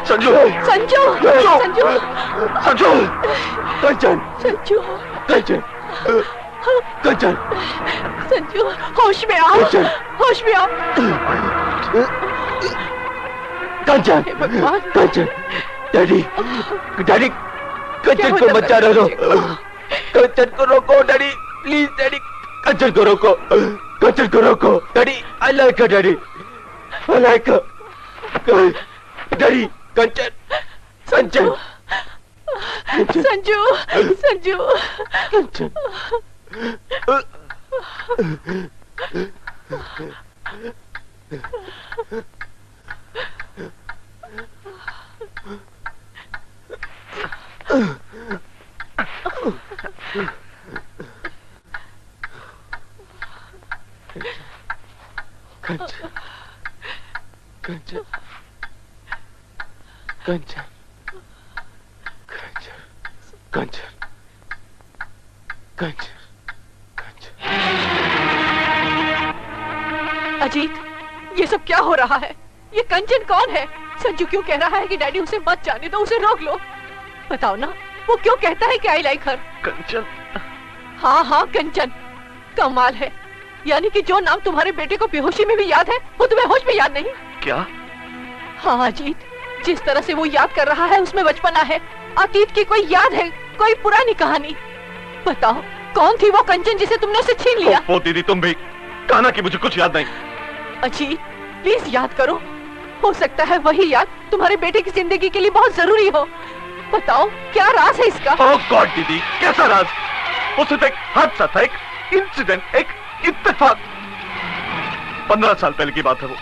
संजू, संजू, संजू, संजू, कंचन, संजू, कंचन, कंचन, संजू, होश में आओ, होश में आओ, कंचन, कंचन, डैडी, डैडी, कंचन को बचा लो, कंचन को रोको, डैडी, प्लीज डैडी, कंचन को रोको, कंचन को रोको, daddy, I like her, daddy, I like her, daddy, Kanchan, Kanchan, Sanju, Sanju, Kanchan, Kanchan, Kanchan, Kanchan, Kanchan, Kanchan, Kanchan. Ajit, ये सब क्या हो रहा है? ये कंचन कौन है? संजू क्यों कह रहा है कि डैडी उसे मत जाने दो, उसे रोक लो? बताओ ना, वो क्यों कहता है कि आई लाइक हर? कंचन। हाँ हाँ कंचन, कमाल है। यानी कि जो नाम तुम्हारे बेटे को बेहोशी में भी याद है, वो तुम्हें होश में याद नहीं? क्या? हाँ अजीत, जिस तरह से वो याद कर रहा है उसमें बचपना है, अतीत की कोई याद है, कोई पुरानी कहानी। बताओ कौन थी वो कंचन जिसे तुमने उसे छीन लिया? ओ दीदी, तुम भी कहना कि मुझे कुछ याद नहीं। अजीत प्लीज याद करो, हो सकता है वही याद तुम्हारे बेटे की जिंदगी के लिए बहुत जरूरी हो। बताओ क्या राज है इसका? ओह गॉड दीदी, कैसा राज? वो सिर्फ एक हादसा था, एक इंसिडेंट, एक इत्तेफाक। 15 साल पहले की बात है वो।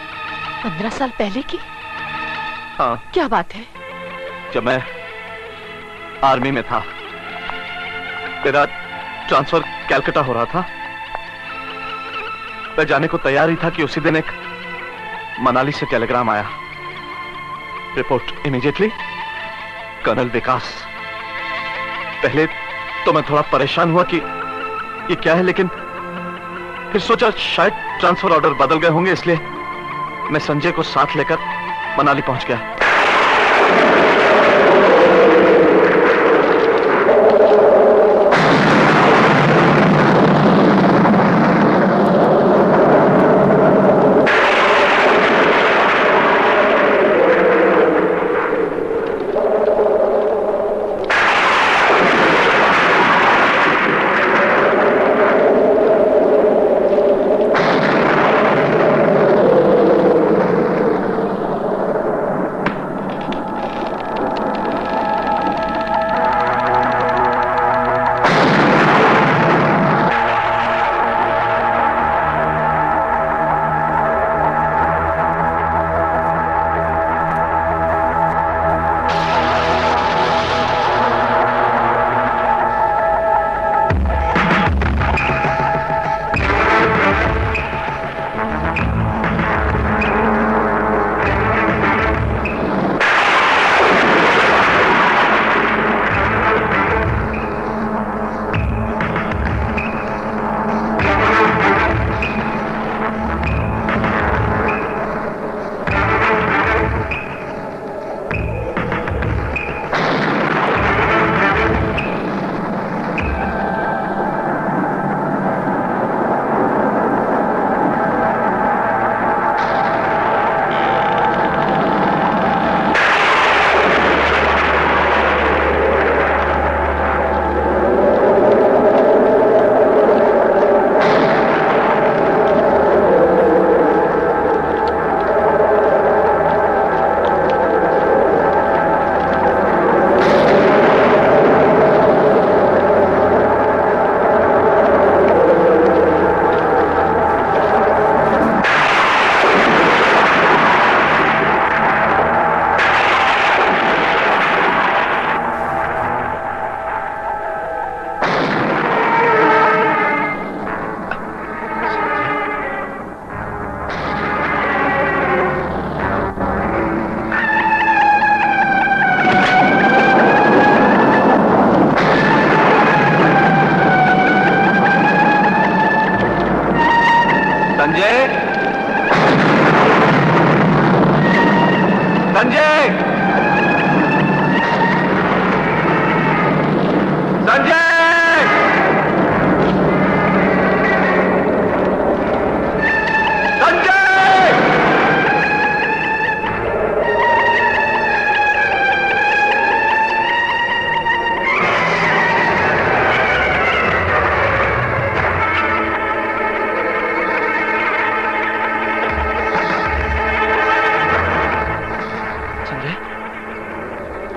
15 साल पहले की? हाँ। क्या बात है? जब मैं आर्मी में था, मेरा ट्रांसफर कैलकाटा हो रहा था। मैं जाने को तैयार ही था कि उसी दिन एक मनाली से टेलीग्राम आया, रिपोर्ट इमीडिएटली कर्नल विकास। पहले तो मैं थोड़ा परेशान हुआ कि ये क्या है, लेकिन फिर सोचा शायद ट्रांसफर ऑर्डर बदल गए होंगे, इसलिए मैं संजय को साथ लेकर मनाली पहुंच गया।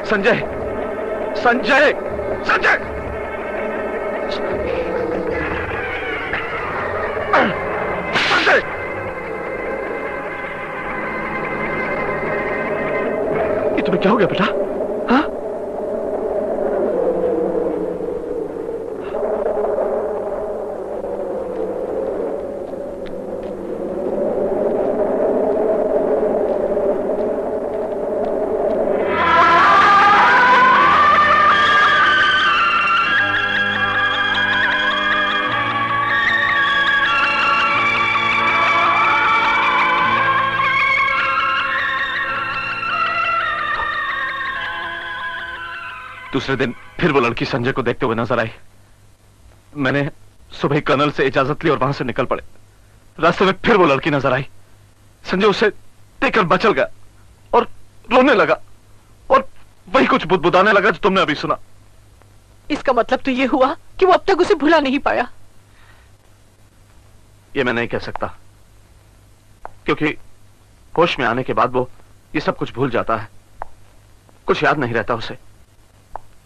संजय, संजय, संजय, संजय, ये तुम्हें क्या हो गया बेटा? हाँ? दूसरे दिन फिर वो लड़की संजय को देखते हुए नजर आई। मैंने सुबह कर्नल से इजाजत ली और वहां से निकल पड़े। रास्ते में फिर वो लड़की नजर आई। संजय उसे देखकर बचल गया और रोने लगा और वही कुछ बुदबुदाने लगा जो तुमने अभी सुना। इसका मतलब तो ये हुआ कि वो अब तक उसे भुला नहीं पाया। ये मैं नहीं कह सकता, क्योंकि होश में आने के बाद वो ये सब कुछ भूल जाता है। कुछ याद नहीं रहता उसे।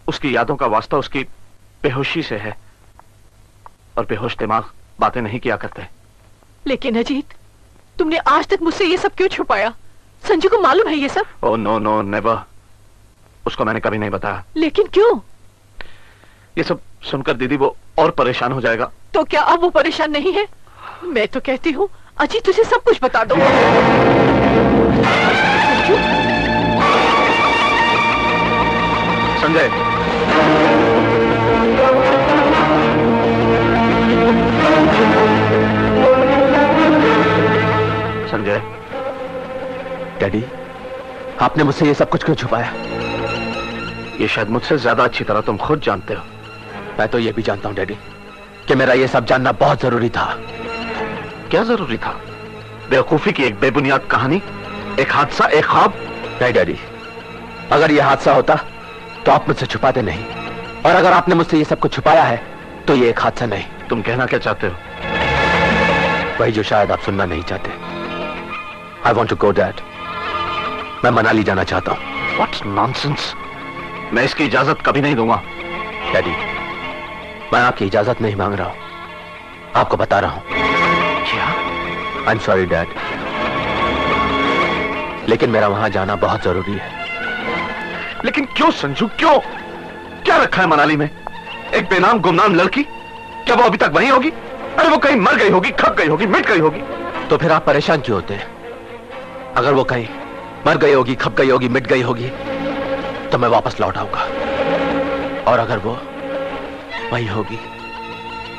उसकी यादों का वास्ता उसकी बेहोशी से है और बेहोश दिमाग बातें नहीं किया करते। लेकिन अजीत, तुमने आज तक मुझसे ये सब क्यों छुपाया? संजय को मालूम है ये सब? ओह नो नो नेवर, उसको मैंने कभी नहीं बताया। लेकिन क्यों? ये सब सुनकर दीदी वो और परेशान हो जाएगा। तो क्या अब वो परेशान नहीं है? मैं तो कहती हूँ अजीत तुझे सब कुछ बता दो। संजय, संजय। डैडी, आपने मुझसे ये सब कुछ क्यों छुपाया? ये शायद मुझसे ज्यादा अच्छी तरह तुम खुद जानते हो। मैं तो ये भी जानता हूं डैडी कि मेरा ये सब जानना बहुत जरूरी था। क्या जरूरी था? बेवकूफी की एक बेबुनियाद कहानी, एक हादसा, एक ख्वाब? नहीं डैडी, अगर यह हादसा होता तो आप मुझसे छुपाते नहीं, और अगर आपने मुझसे ये सब कुछ छुपाया है तो ये एक हादसा नहीं। तुम कहना क्या चाहते हो? वही जो शायद आप सुनना नहीं चाहते। I want to go dad. मैं मनाली जाना चाहता हूं। What nonsense! मैं इसकी इजाजत कभी नहीं दूंगा। डैडी, मैं आपकी इजाजत नहीं मांग रहा हूं, आपको बता रहा हूं। क्या? आई एम सॉरी डैड, लेकिन मेरा वहां जाना बहुत जरूरी है। लेकिन क्यों संजू, क्यों? क्या रखा है मनाली में? एक बेनाम गुमनाम लड़की? क्या वो अभी तक वहीं होगी? अरे वो कहीं मर गई होगी, खप गई होगी, मिट गई होगी। तो फिर आप परेशान क्यों होते हैं? अगर वो कहीं मर गई होगी, खप गई होगी, मिट गई होगी, तो मैं वापस लौट आऊंगा। और अगर वो वहीं होगी,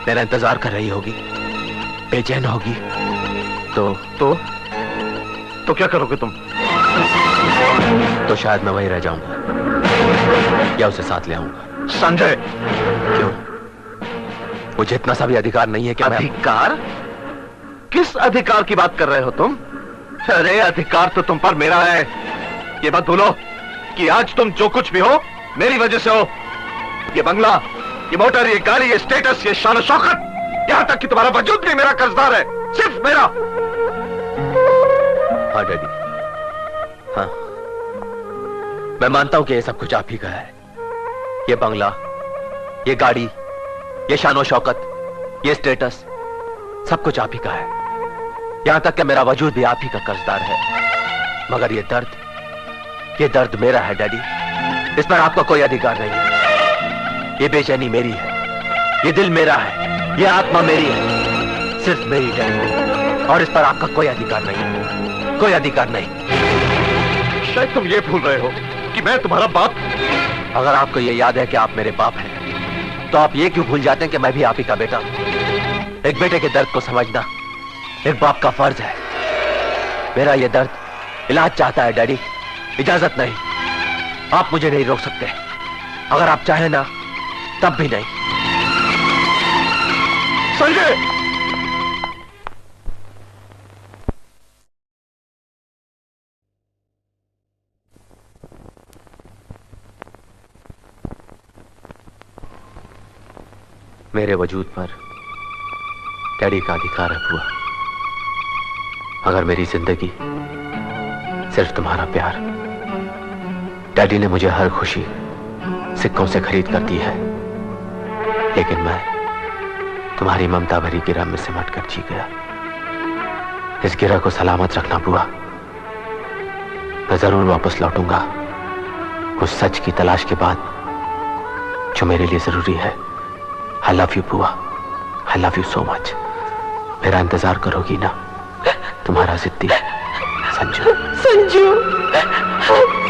मेरा इंतजार कर रही होगी, बेचैन होगी, तो क्या करोगे तुम? तो शायद मैं वहीं रह जाऊंगा या उसे साथ ले आऊंगा। संजय! क्यों? मुझे इतना सा भी अधिकार नहीं है कि अधिकार? किस अधिकार की बात कर रहे हो तुम? अरे अधिकार तो तुम पर मेरा है। ये बात भूलो कि आज तुम जो कुछ भी हो मेरी वजह से हो। ये बंगला, ये मोटर, ये गाड़ी, ये स्टेटस, ये शान शौकत, यहां तक कि तुम्हारा वजूद भी मेरा कर्जदार है, सिर्फ मेरा। हाँ डैडी, हाँ, मैं मानता हूं कि ये सब कुछ आप ही का है। ये बंगला, ये गाड़ी, ये शानो शौकत, ये स्टेटस, सब कुछ आप ही का है। यहां तक कि मेरा वजूद भी आप ही का कर्जदार है। मगर ये दर्द मेरा है डैडी, इस पर आपका कोई अधिकार नहीं है। ये बेचैनी मेरी है, ये दिल मेरा है, ये आत्मा मेरी है, सिर्फ मेरी डैडी, और इस पर आपका कोई अधिकार नहीं है, कोई अधिकार नहीं। शायद तुम ये भूल रहे हो कि मैं तुम्हारा बाप। अगर आपको ये याद है कि आप मेरे बाप हैं, तो आप ये क्यों भूल जाते हैं कि मैं भी आप ही का बेटा हूं? एक बेटे के दर्द को समझना एक बाप का फर्ज है। मेरा ये दर्द इलाज चाहता है डैडी, इजाजत नहीं। आप मुझे नहीं रोक सकते। अगर आप चाहें ना, तब भी नहीं। संजय! मेरे वजूद पर डैडी का अधिकार है हुआ। अगर मेरी जिंदगी सिर्फ तुम्हारा प्यार डैडी ने मुझे हर खुशी सिक्कों से खरीद कर दी है, लेकिन मैं तुम्हारी ममता भरी गिरह में सिमट कर जी गया। इस गिरह को सलामत रखना बुआ। मैं जरूर वापस लौटूंगा उस सच की तलाश के बाद जो मेरे लिए जरूरी है। आई लव यू बुआ, I love you so much. मेरा इंतजार करोगी ना? तुम्हारा जिद्दी संजू। संजू, संजू।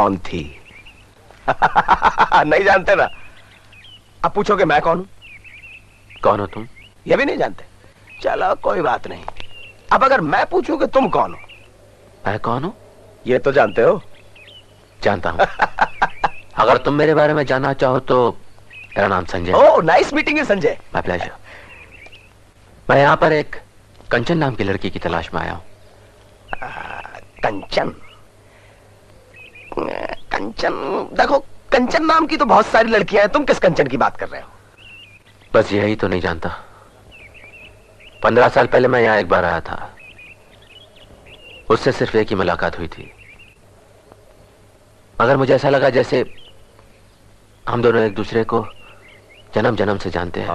कौन थी? नहीं जानते ना? अब पूछोगे मैं कौन हूं? कौन हो तुम? ये भी नहीं जानते? चलो कोई बात नहीं। अब अगर मैं पूछूं कि तुम कौन हो? मैं कौन हूं? ये तो जानते हो। जानता हूं। अगर तुम मेरे बारे में जानना चाहो तो मेरा नाम Sanjay. Oh, nice meeting you Sanjay. My pleasure. मैं यहाँ पर एक कंचन नाम की लड़की की तलाश में आया हूँ। कंचन? कंचन, देखो कंचन नाम की तो बहुत सारी लड़कियां हैं, तुम किस कंचन की बात कर रहे हो? बस यही तो नहीं जानता। 15 साल पहले मैं यहाँ एक बार आया था। उससे सिर्फ एक ही मुलाकात हुई थी, मगर मुझे ऐसा लगा जैसे हम दोनों एक दूसरे को जन्म जन्म से जानते हैं।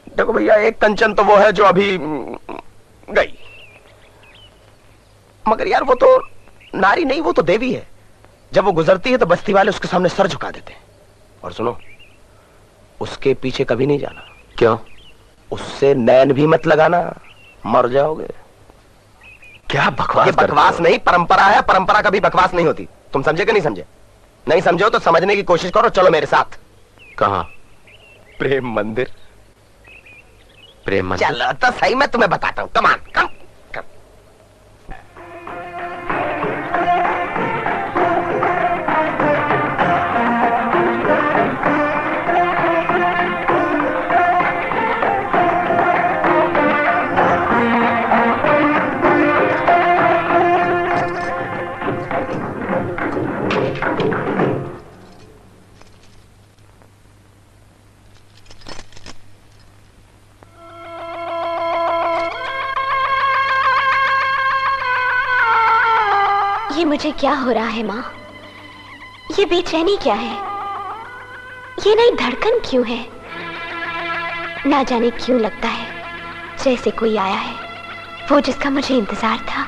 देखो भैया, एक कंचन तो वो है जो अभी गई, मगर यार वो तो नारी नहीं, वो तो देवी है। जब वो गुजरती है तो बस्ती वाले उसके सामने सर झुका देते हैं। और सुनो, उसके पीछे कभी नहीं जाना। क्यों? उससे नैन भी मत लगाना, मर जाओगे। क्या बकवास? ये बकवास नहीं, परंपरा है। परंपरा कभी बकवास नहीं होती। तुम समझे कि नहीं समझे? नहीं समझो तो समझने की कोशिश करो। चलो मेरे साथ। कहां? प्रेम मंदिर। प्रेम मंदिर? चलो तो सही, मैं तुम्हें बताता हूं। कमान, कम। ये मुझे क्या हो रहा है माँ? ये बेचैनी क्या है? ये नई धड़कन क्यों है? ना जाने क्यों लगता है जैसे कोई आया है, वो जिसका मुझे इंतजार था।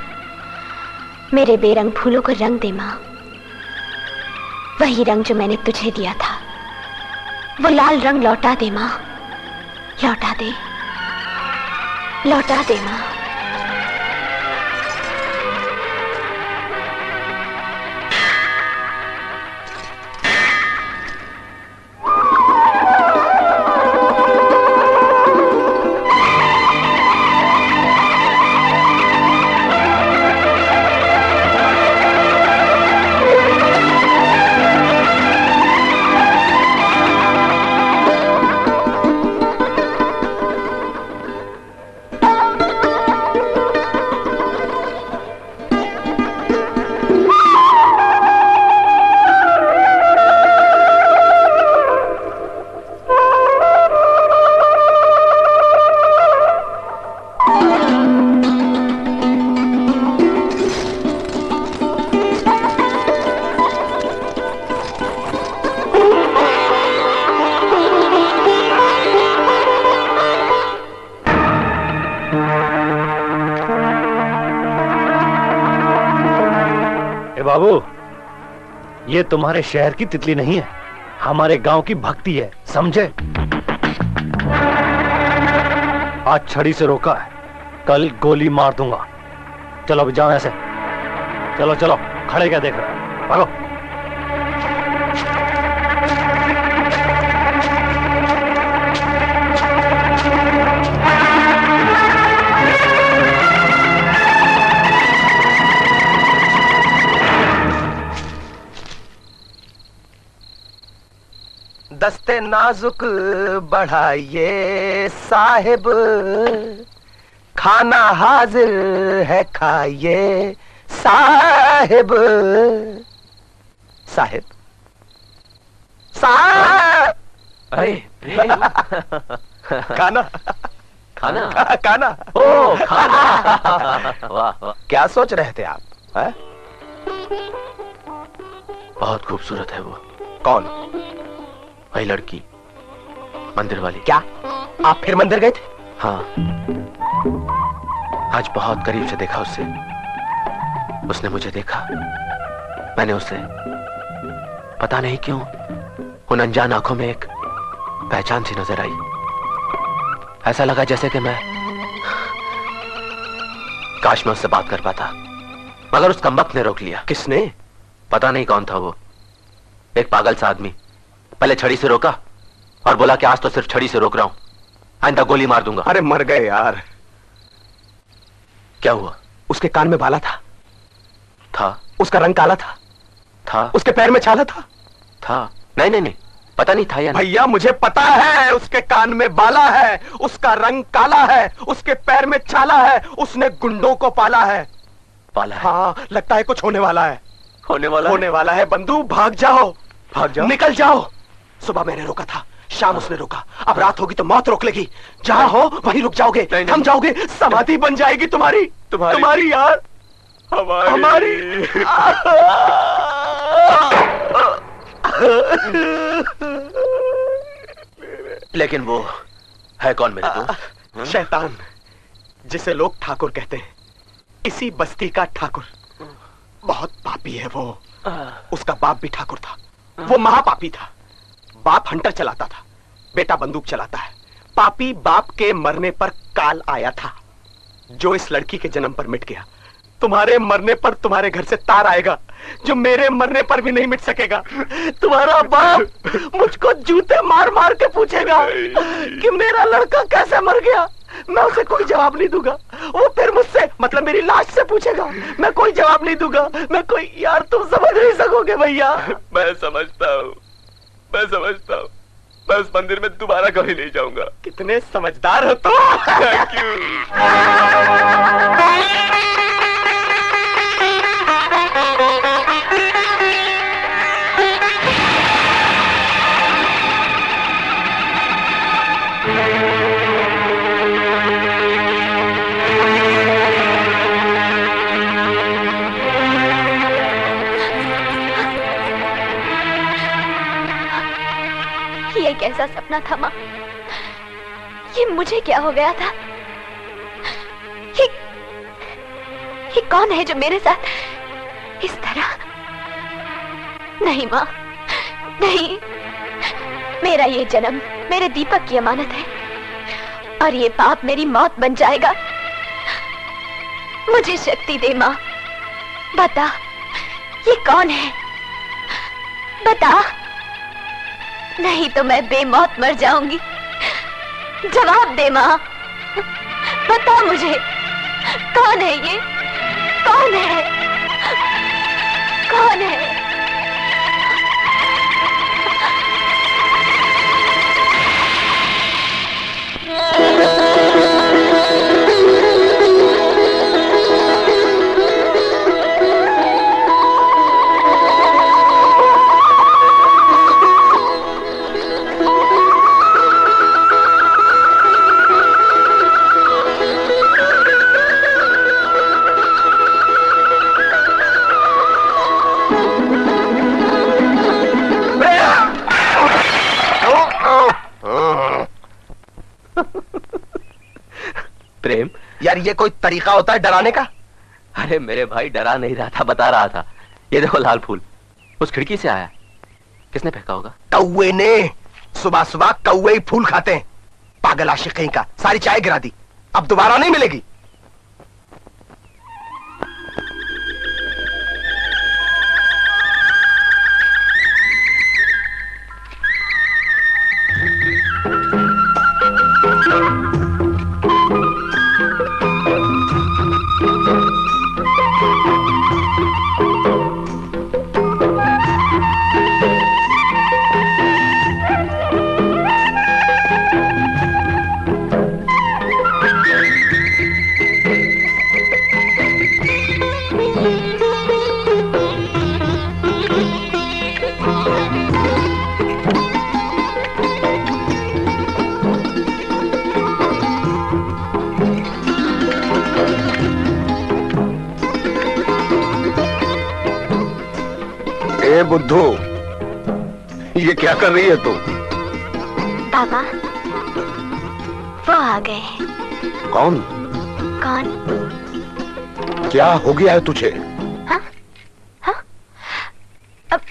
मेरे बेरंग फूलों को रंग दे माँ, वही रंग जो मैंने तुझे दिया था। वो लाल रंग लौटा दे माँ, लौटा दे, लौटा दे माँ। बाबू, ये तुम्हारे शहर की तितली नहीं है, हमारे गांव की भक्ति है, समझे? आज छड़ी से रोका है, कल गोली मार दूंगा। चलो अभी जाओ ऐसे। चलो चलो, खड़े क्या देख रहे हो? भागो। दस्ते नाजुक बढ़ाइए साहिब, खाना हाजिर है खाइए साहिब। साहिब साहिब, अरे खाना खाना खाना। ओ खाना। वाह वाह, क्या सोच रहे थे आप? है? बहुत खूबसूरत है वो। कौन? वही लड़की, मंदिर वाली। क्या आप फिर मंदिर गए थे? हाँ, आज बहुत करीब से देखा उससे। उसने मुझे देखा, मैंने उसे। पता नहीं क्यों उन अनजान आंखों में एक पहचान सी नजर आई। ऐसा लगा जैसे कि मैं काश मैं उससे बात कर पाता, मगर उस कमबख्त ने रोक लिया। किसने? पता नहीं कौन था वो, एक पागल सा आदमी। पहले छड़ी से रोका और बोला कि आज तो सिर्फ छड़ी से रोक रहा हूं, आइंदा गोली मार दूंगा। अरे मर गए यार। क्या हुआ? उसके कान में बाला था। उसका रंग काला था। उसके पैर में छाला था। नहीं, पता नहीं था या नहीं। भैया मुझे पता है, उसके कान में बाला है, उसका रंग काला है, उसके पैर में छाला है, उसने गुंडों को पाला है। हाँ, लगता है कुछ होने वाला है। होने वाला है बंधु। भाग जाओ, निकल जाओ। सुबह मैंने रोका था, शाम उसने रोका, अब रात होगी तो मौत रोक लेगी। जहां हो वहीं रुक जाओगे, थम जाओगे, समाधि बन जाएगी तुम्हारी यार, हमारी। लेकिन वो है कौन मेरे को? शैतान, जिसे लोग ठाकुर कहते हैं, इसी बस्ती का ठाकुर। बहुत पापी है वो। उसका बाप भी ठाकुर था, वो महापापी था। बाप हंटर चलाता था, बेटा बंदूक चलाता है। पापी बाप के मरने पर काल आया था, जो इस लड़की के जन्म पर मिट गया। तुम्हारे मरने पर तुम्हारे घर से तार आएगा, जो मेरे मरने पर भी नहीं मिट सकेगा। तुम्हारा बाप मुझको जूते मार मार के पूछेगा कि मेरा लड़का कैसे मर गया। मैं उसे कोई जवाब नहीं दूंगा। वो फिर मुझसे, मतलब मेरी लाश से पूछेगा, मैं कोई जवाब नहीं दूंगा। मैं कोई, यार तुम समझ नहीं सकोगे भैया। मैं समझता हूँ। मैं उस मंदिर में दोबारा कभी नहीं जाऊंगा। कितने समझदार हो तुम। ये कैसा सपना था माँ? ये मुझे क्या हो गया था? ये कौन है जो मेरे साथ इस तरह? नहीं माँ, नहीं। मेरा ये जन्म मेरे दीपक की अमानत है, और ये पाप मेरी मौत बन जाएगा। मुझे शक्ति दे माँ। बता, ये कौन है? बता, नहीं तो मैं बेमौत मर जाऊंगी। जवाब दे माँ, बता मुझे, कौन है ये? कौन है? कौन है? प्रेम, यार ये कोई तरीका होता है डराने का? अरे मेरे भाई, डरा नहीं रहा था, बता रहा था। ये देखो लाल फूल उस खिड़की से आया। किसने फेंका होगा? कौवे ने। सुबह सुबह कौवे ही फूल खाते हैं। पागल आशिक कहीं का, सारी चाय गिरा दी, अब दोबारा नहीं मिलेगी। बुद्धू, ये क्या कर रही है तू? पापा, वो आ गए। कौन? क्या हो गया है तुझे? हाँ? हाँ? अब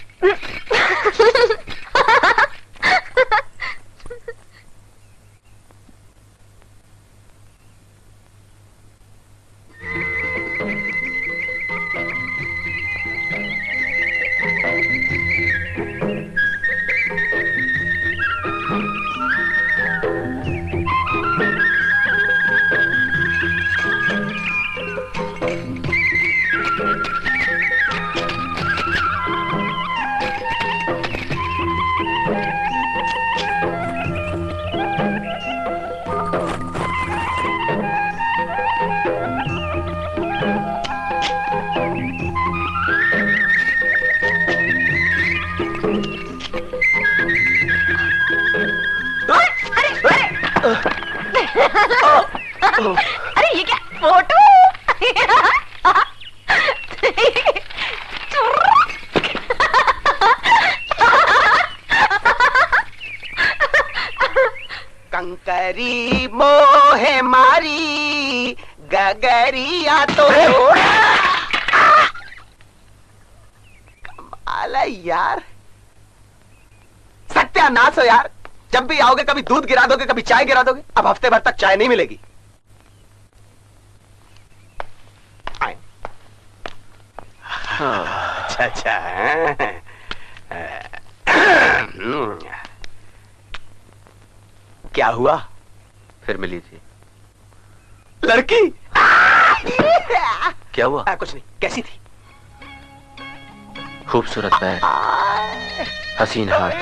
कंकरी मोहे मारी गगरिया तो कमाल है यार, सत्यानाश हो यार। जब भी आओगे कभी दूध गिरा दोगे, कभी चाय गिरा दोगे। अब हफ्ते भर तक चाय नहीं मिलेगी। अच्छा अच्छा। क्या हुआ? फिर मिली थी लड़की। क्या हुआ? कुछ नहीं। कैसी थी? खूबसूरत पैर, हसीन हाथ,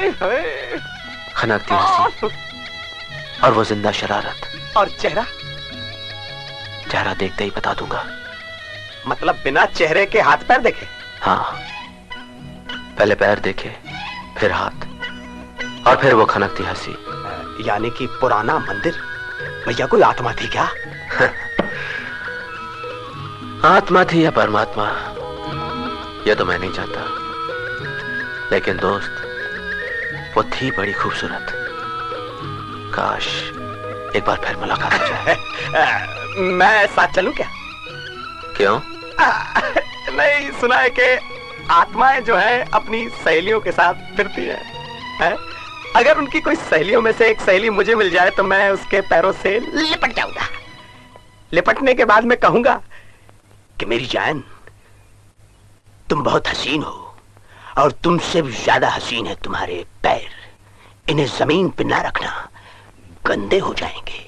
खनकती हंसी और वो जिंदा शरारत। और चेहरा? चेहरा देखते ही बता दूंगा। मतलब बिना चेहरे के हाथ पैर देखे? हाँ, पहले पैर देखे, फिर हाथ, और फिर वो खनकती हंसी। यानी कि पुराना मंदिर। भैया कोई आत्मा थी क्या? आत्मा थी या परमात्मा, ये तो मैं नहीं जानता, लेकिन दोस्त वो थी बड़ी खूबसूरत। काश एक बार फिर मुलाकात हो जाए। मैं साथ चलूं क्या? क्यों? नहीं, सुना है कि आत्माएं जो है अपनी सहेलियों के साथ फिरती है? अगर उनकी कोई सहेलियों में से एक सहेली मुझे मिल जाए तो मैं उसके पैरों से लिपट जाऊंगा। लिपटने के बाद मैं कहूंगा कि मेरी जान, तुम बहुत हसीन हो और तुमसे भी ज्यादा हसीन है तुम्हारे पैर। इन्हें जमीन पे ना रखना, गंदे हो जाएंगे।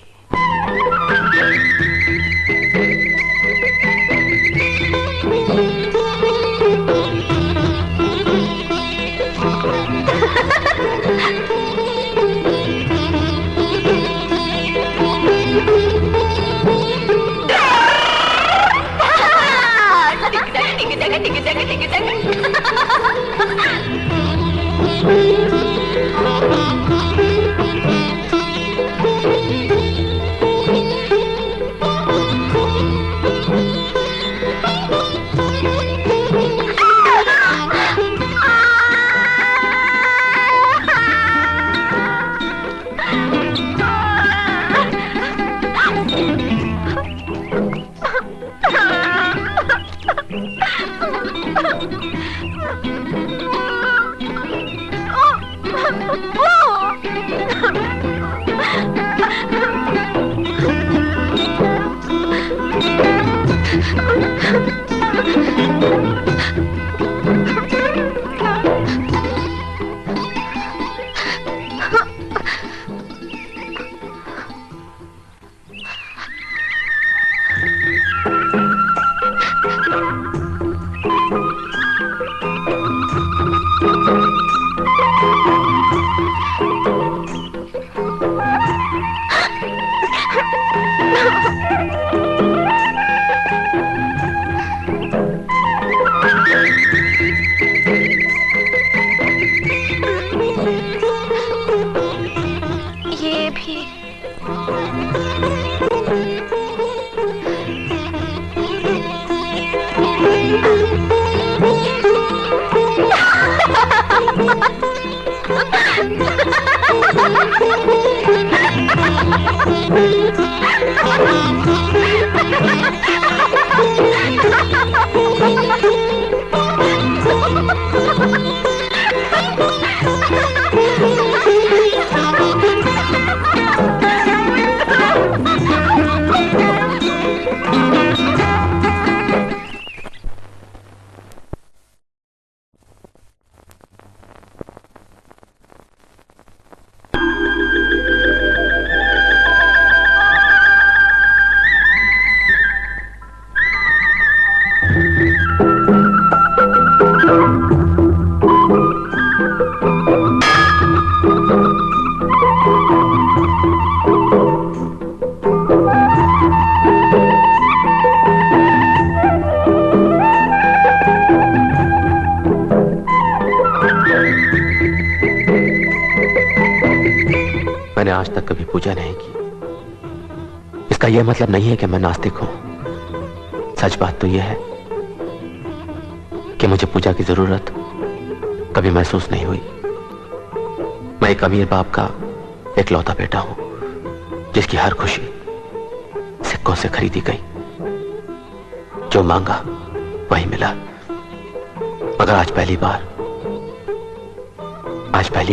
मैंने आज तक कभी पूजा नहीं की। इसका यह मतलब नहीं है कि मैं नास्तिक हूं। सच बात तो यह है कि मुझे पूजा की जरूरत कभी महसूस नहीं हुई। मैं एक अमीर बाप का इकलौता बेटा हूं। जिसकी हर खुशी सिक्कों से खरीदी गई। जो मांगा वही मिला। मगर आज पहली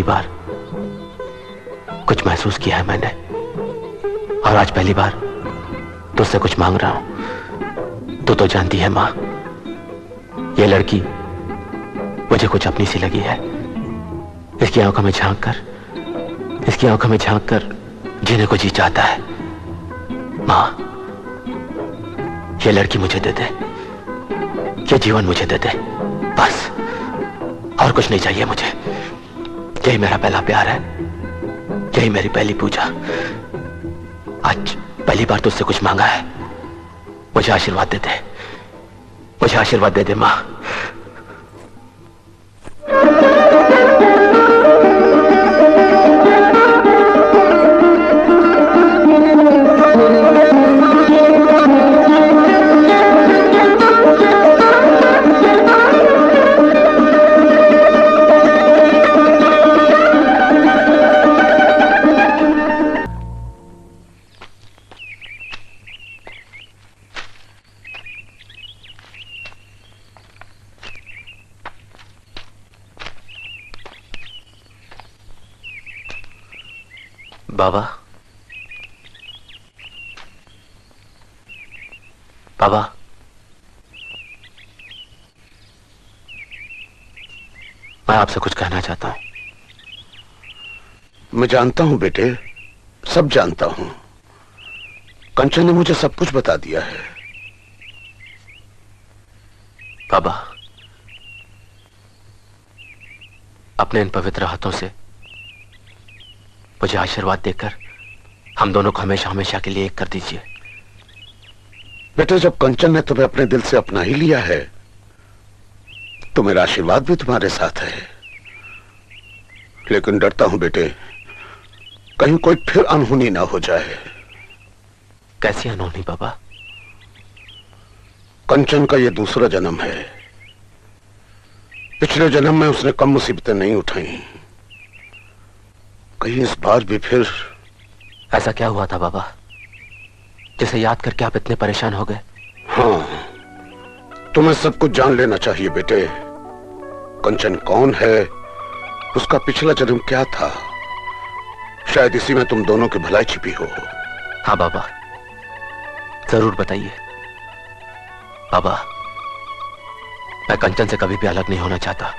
बार कुछ महसूस किया है मैंने, और आज पहली बार तुझसे कुछ मांग रहा हूं। तू तो जानती है मां, ये लड़की मुझे कुछ अपनी सी लगी है। इसकी आंखों में झांक कर जीने को जी चाहता है। मां, ये लड़की मुझे दे दे, ये जीवन मुझे दे दे, बस और कुछ नहीं चाहिए मुझे। यही मेरा पहला प्यार है, यही मेरी पहली पूजा। आज पहली बार तुझसे कुछ मांगा है। मुझे आशीर्वाद दे दे, मुझे आशीर्वाद दे दे मां। बाबा, बाबा, मैं आपसे कुछ कहना चाहता हूं। मैं जानता हूं बेटे, सब जानता हूं। कंचन ने मुझे सब कुछ बता दिया है। बाबा, अपने इन पवित्र हाथों से मुझे आशीर्वाद देकर हम दोनों को हमेशा हमेशा के लिए एक कर दीजिए। बेटे, जब कंचन ने तुम्हें अपने दिल से अपना ही लिया है तो मेरा आशीर्वाद भी तुम्हारे साथ है। लेकिन डरता हूं बेटे, कहीं कोई फिर अनहोनी ना हो जाए। कैसी अनहोनी बाबा? कंचन का यह दूसरा जन्म है। पिछले जन्म में उसने कम मुसीबतें नहीं उठाई, कहीं इस बार भी फिर। ऐसा क्या हुआ था बाबा जिसे याद करके आप इतने परेशान हो गए? हाँ, तुम्हें सब कुछ जान लेना चाहिए बेटे। कंचन कौन है, उसका पिछला जन्म क्या था, शायद इसी में तुम दोनों की भलाई छिपी हो। हाँ बाबा, जरूर बताइए। बाबा, मैं कंचन से कभी भी अलग नहीं होना चाहता।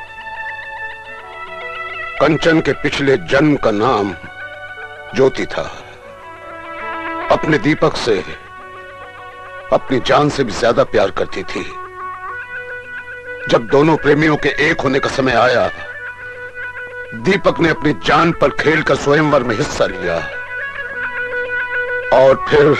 कंचन के पिछले जन्म का नाम ज्योति था। अपने दीपक से अपनी जान से भी ज्यादा प्यार करती थी। जब दोनों प्रेमियों के एक होने का समय आया, दीपक ने अपनी जान पर खेलकर स्वयंवर में हिस्सा लिया और फिर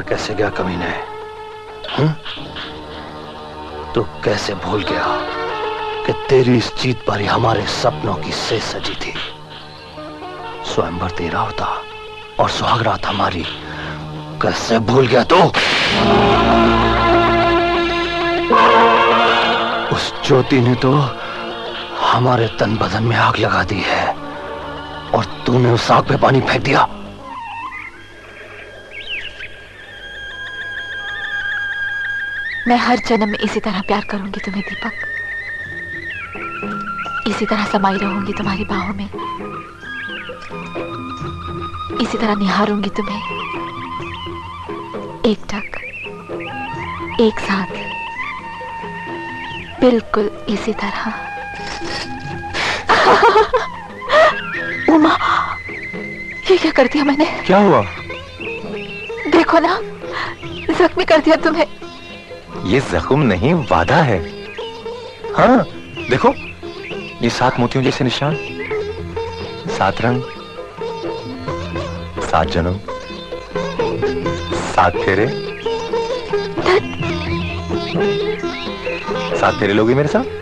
कैसे गया कमीने? तू कैसे भूल गया कि तेरी इस जीत पर ही हमारे सपनों की सेज सजी थी? स्वयंवर तेरा होता और सुहागरात हमारी। कैसे भूल गया तू? उस ज्योति ने तो हमारे तन बदन में आग लगा दी है और तूने उस आग पे पानी फेंक दिया। मैं हर जन्म में इसी तरह प्यार करूंगी तुम्हें दीपक, इसी तरह समाई रहूंगी तुम्हारी बाहों में, इसी तरह निहारूंगी तुम्हें, एक टक, एक साथ, बिल्कुल इसी तरह। उमा, ये क्या कर दिया मैंने? क्या हुआ? देखो ना, जख्मी कर दिया तुम्हें। ये जख्म नहीं, वादा है। हाँ देखो, ये 7 मोतियों जैसे निशान, 7 रंग, 7 जन्म, 7 फेरे। 7 फेरे लोगे मेरे साथ?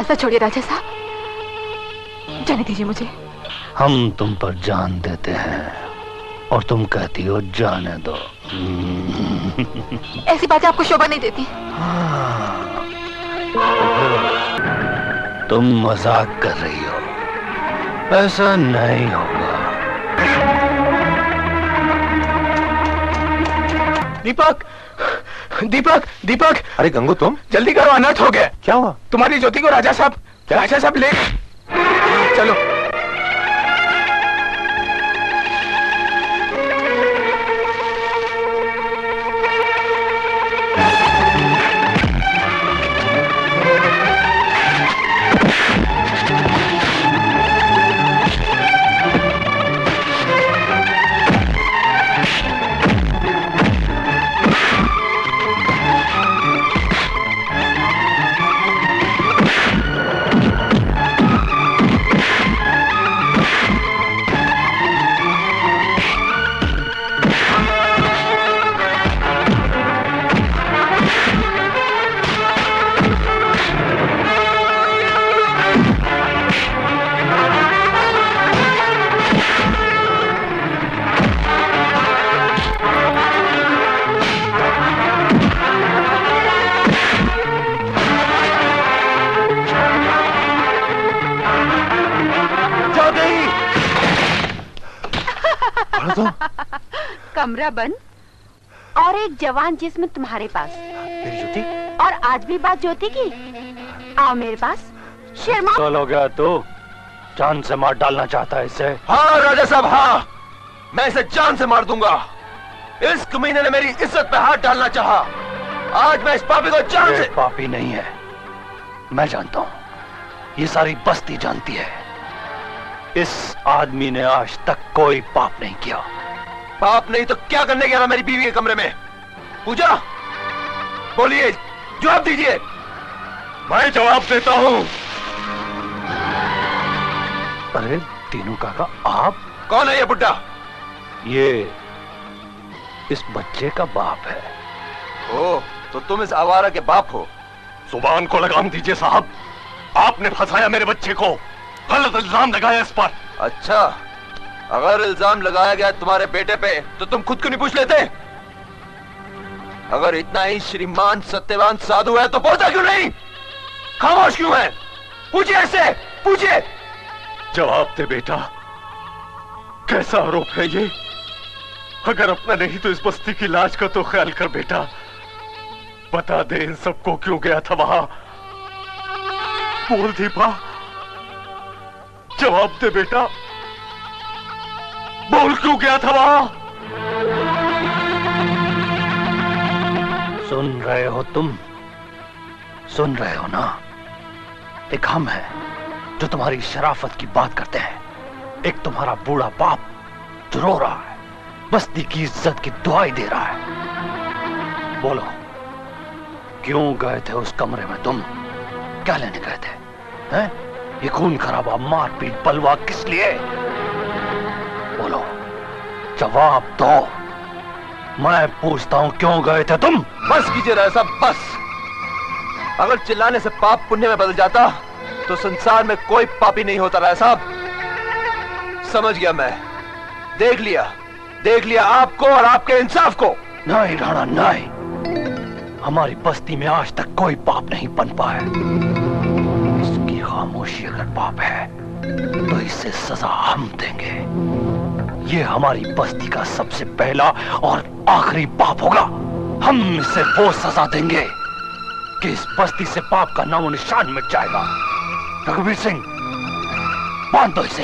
रास्ता छोड़िए राजा साहब, जाने दीजिए मुझे। हम तुम पर जान देते हैं और तुम कहती हो जाने दो। ऐसी बातें आपको शोभा नहीं देती। तुम मजाक कर रही हो, ऐसा नहीं होगा। दीपक, दीपक, दीपक! अरे गंगू, तुम जल्दी करो, अनर्थ हो गया। क्या हुआ? तुम्हारी ज्योति को राजा साहब ले। चलो। कमरा बंद और एक जवान जिस्म तुम्हारे पास। मेरी ज्योति? और आज भी बात ज्योति की? आओ मेरे पास। शर्मा चल हो गया तू, जान से मार डालना चाहता है इसे? हाँ राजा साहब, हाँ, मैं इसे जान से मार दूंगा। इस कमीने ने मेरी इज्जत पे हाथ डालना चाहा। आज मैं इस पापी को जान से। पापी नहीं है, मैं जानता हूं, ये सारी बस्ती जानती है। इस आदमी ने आज तक कोई पाप नहीं किया। पाप नहीं तो क्या करने गया था मेरी बीवी के कमरे में? पूजा, बोलिए, जवाब दीजिए। मैं जवाब देता हूं। अरे तीनू काका, आप? कौन है ये बुड्ढा? ये इस बच्चे का बाप है। ओह, तो तुम इस आवारा के बाप हो? जुबान को लगाम दीजिए साहब, आपने फंसाया मेरे बच्चे को, गलत इल्जाम लगाया इस पर। अच्छा, अगर इल्जाम लगाया गया तुम्हारे बेटे पे तो तुम खुद क्यों नहीं पूछ लेते? अगर इतना ही श्रीमान सत्यवान साधु है तो बोलता क्यों नहीं? खामोश क्यों है? पूछिए ऐसे, पूछिए। जवाब दे बेटा, कैसा आरोप है ये? अगर अपना नहीं तो इस बस्ती की लाज का तो ख्याल कर बेटा। बता दे इन सबको क्यों गया था वहां? बोल दीपा, जवाब दे बेटा, बोल क्यों गया था वहां? सुन रहे हो तुम? सुन रहे हो ना? एक हम है जो तुम्हारी शराफत की बात करते हैं, एक तुम्हारा बूढ़ा बाप जो रो रहा है, बस्ती की इज्जत की दुआई दे रहा है। बोलो, क्यों गए थे उस कमरे में तुम? क्या लेने गए थे? हैं? ये खून खराबा, मारपीट, बलवा किस लिए? बोलो, जवाब दो। मैं पूछता हूं, क्यों गए थे तुम? बस कीजिए राजा साहब, बस। अगर चिल्लाने से पाप पुण्य में बदल जाता तो संसार में कोई पापी नहीं होता राजा साहब। समझ गया मैं, देख लिया आपको और आपके इंसाफ को। नहीं राणा, नहीं, हमारी बस्ती में आज तक कोई पाप नहीं बन पाया। इसकी खामोशी अगर पाप है तो इससे सजा हम देंगे। ये हमारी बस्ती का सबसे पहला और आखिरी पाप होगा। हम इसे वो सजा देंगे कि इस बस्ती से पाप का नामो निशान मिट जाएगा। रघुवीर सिंह, बांध दो इसे।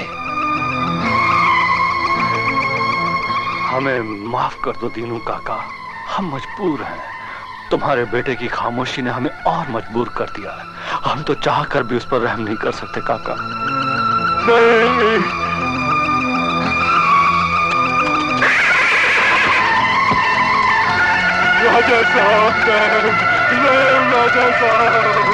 हमें माफ कर दो दीनू काका, हम मजबूर हैं। तुम्हारे बेटे की खामोशी ने हमें और मजबूर कर दिया है। हम तो चाह कर भी उस पर रहम नहीं कर सकते काका। नहीं। राजा साहब, राजा साहब,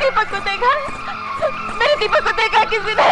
दीपक को देखा? मेरे दीपक को देखा किसी ने?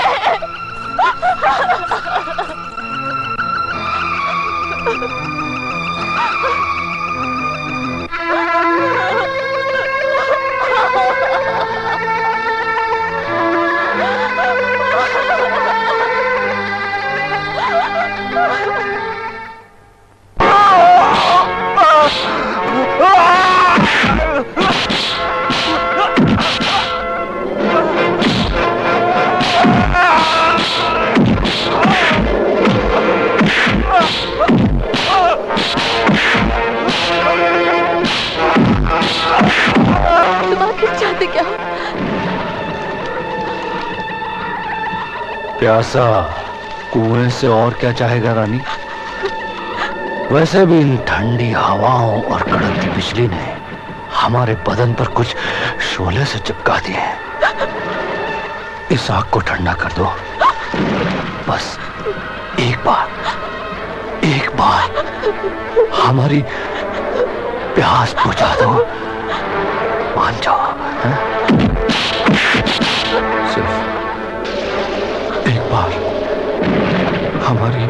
प्यासा कुएं से और क्या चाहेगा रानी? वैसे भी इन ठंडी हवाओं और कड़कती बिजली ने हमारे बदन पर कुछ शोले से चिपका दिए हैं। इस आग को ठंडा कर दो, बस एक बार हमारी प्यास बुझा दो। मान जाओ, हैं? सिर्फ एक बार हमारी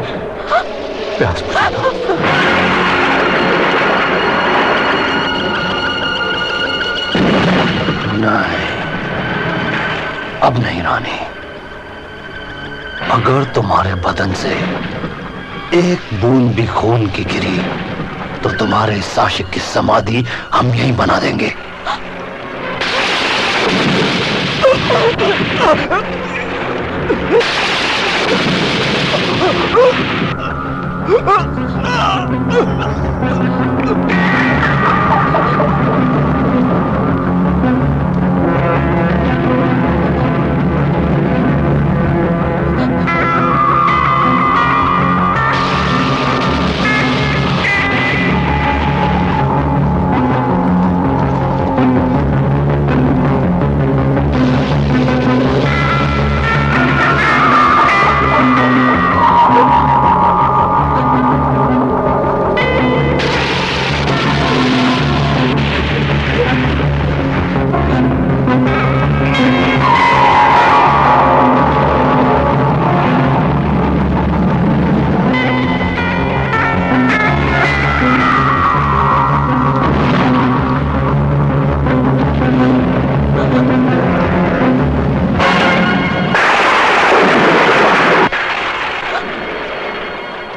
प्यास बुझा दो। नहीं, अब नहीं रानी। अगर तुम्हारे बदन से एक बूंद भी खून की गिरी तो तुम्हारे इस आशिक की समाधि हम यहीं बना देंगे।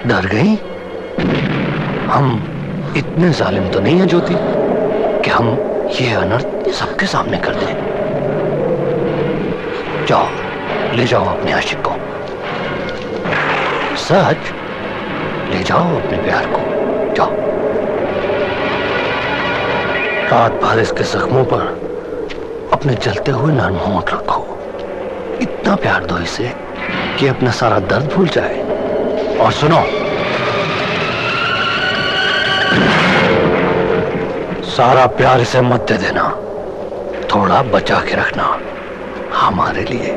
डर गई? हम इतने जालिम तो नहीं है ज्योति कि हम ये अनर्थ सबके सामने कर दें। जाओ, ले जाओ अपने आशिक को। सच, ले जाओ अपने प्यार को। जाओ, रात भर इसके जख्मों पर अपने जलते हुए नरम होंठ रखो। इतना प्यार दो इसे कि अपना सारा दर्द भूल जाए। और सुनो, सारा प्यार इसे मत दे देना, थोड़ा बचा के रखना हमारे लिए।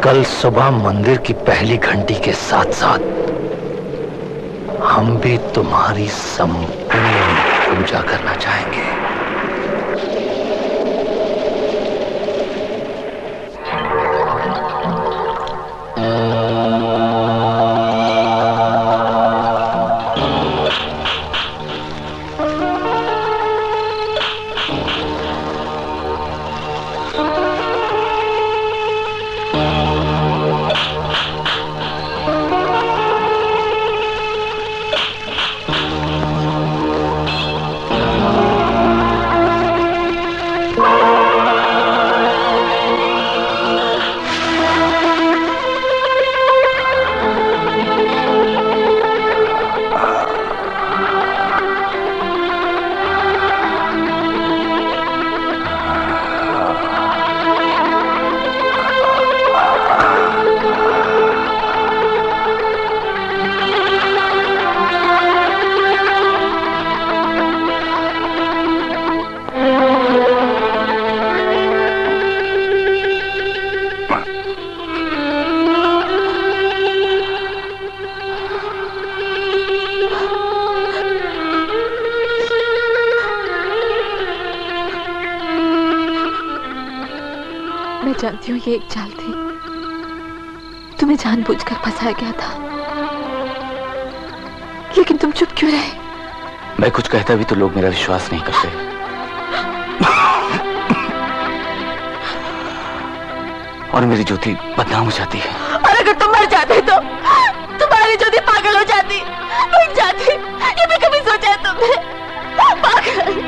कल सुबह मंदिर की पहली घंटी के साथ साथ हम भी तुम्हारी संपूर्ण पूजा करना चाहेंगे। जानती हूँ ये एक चाल थी, तुम्हें जानबूझकर फंसाया गया था, लेकिन तुम चुप क्यों रहे? मैं कुछ कहता भी तो लोग मेरा विश्वास नहीं करते। और मेरी ज्योति बदनाम हो जाती है। और अगर तुम मर जाते तो तुम्हारी ज्योति पागल हो जाती, मिट जाती। ये भी कभी सोचा है तुमने? पागल।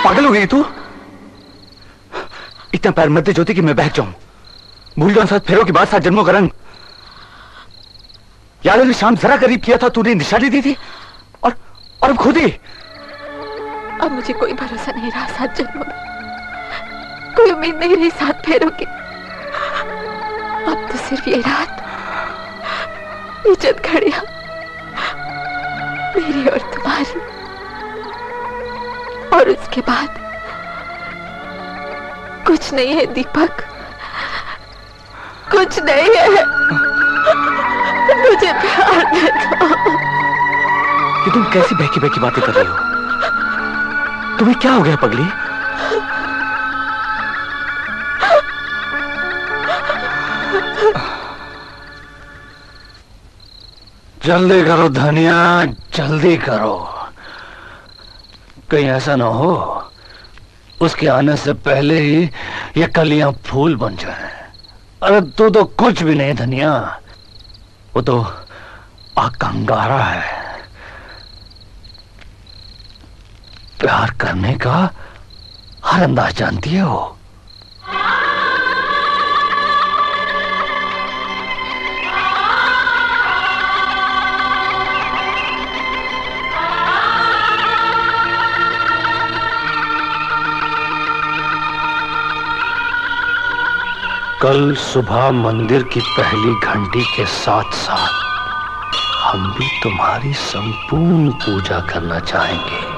पागल हो गई तू? इतना पैर मत दे ज्योति कि मैं बहक जाऊं। भूल जाऊं साथ फेरों की बात, साथ जन्मों का रंग। याद है शाम जरा करीब किया था, तूने निशानी दी थी और अब खुद ही। अब मुझे कोई भरोसा नहीं रहा सात जन्मों में, कोई उम्मीद नहीं रही सात फेरों की। अब तो सिर्फ ये रात, ये चंद घड़ियां मेरी और तुम्हारी, और उसके बाद कुछ नहीं है दीपक, कुछ नहीं है। मुझे प्यार दे दो। कि तुम कैसी बहकी बहकी बातें कर रही हो? तुम्हें क्या हो गया पगली? जल्दी करो धनिया, जल्दी करो, कहीं ऐसा ना हो उसके आने से पहले ही ये कलियां फूल बन जाएं। अरे तू तो कुछ भी नहीं धनिया, वो तो आग का अंगारा है। प्यार करने का हर अंदाज जानती है वो। कल सुबह मंदिर की पहली घंटी के साथ साथ हम भी तुम्हारी संपूर्ण पूजा करना चाहेंगे।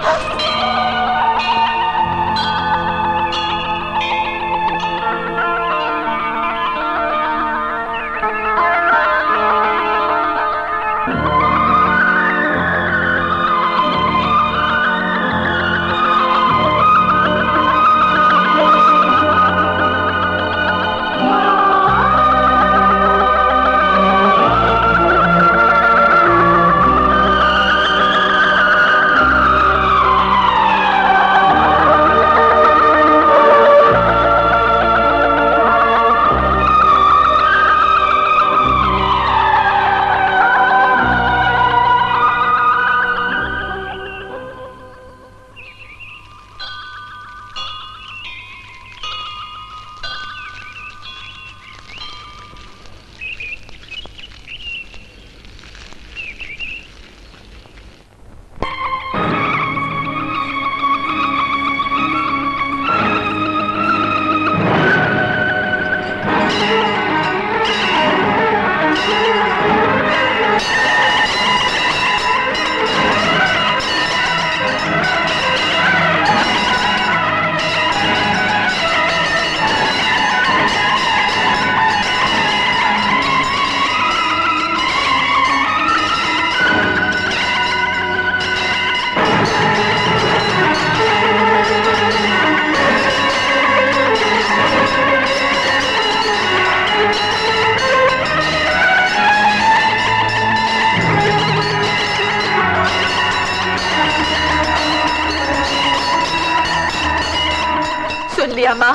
लिया माँ,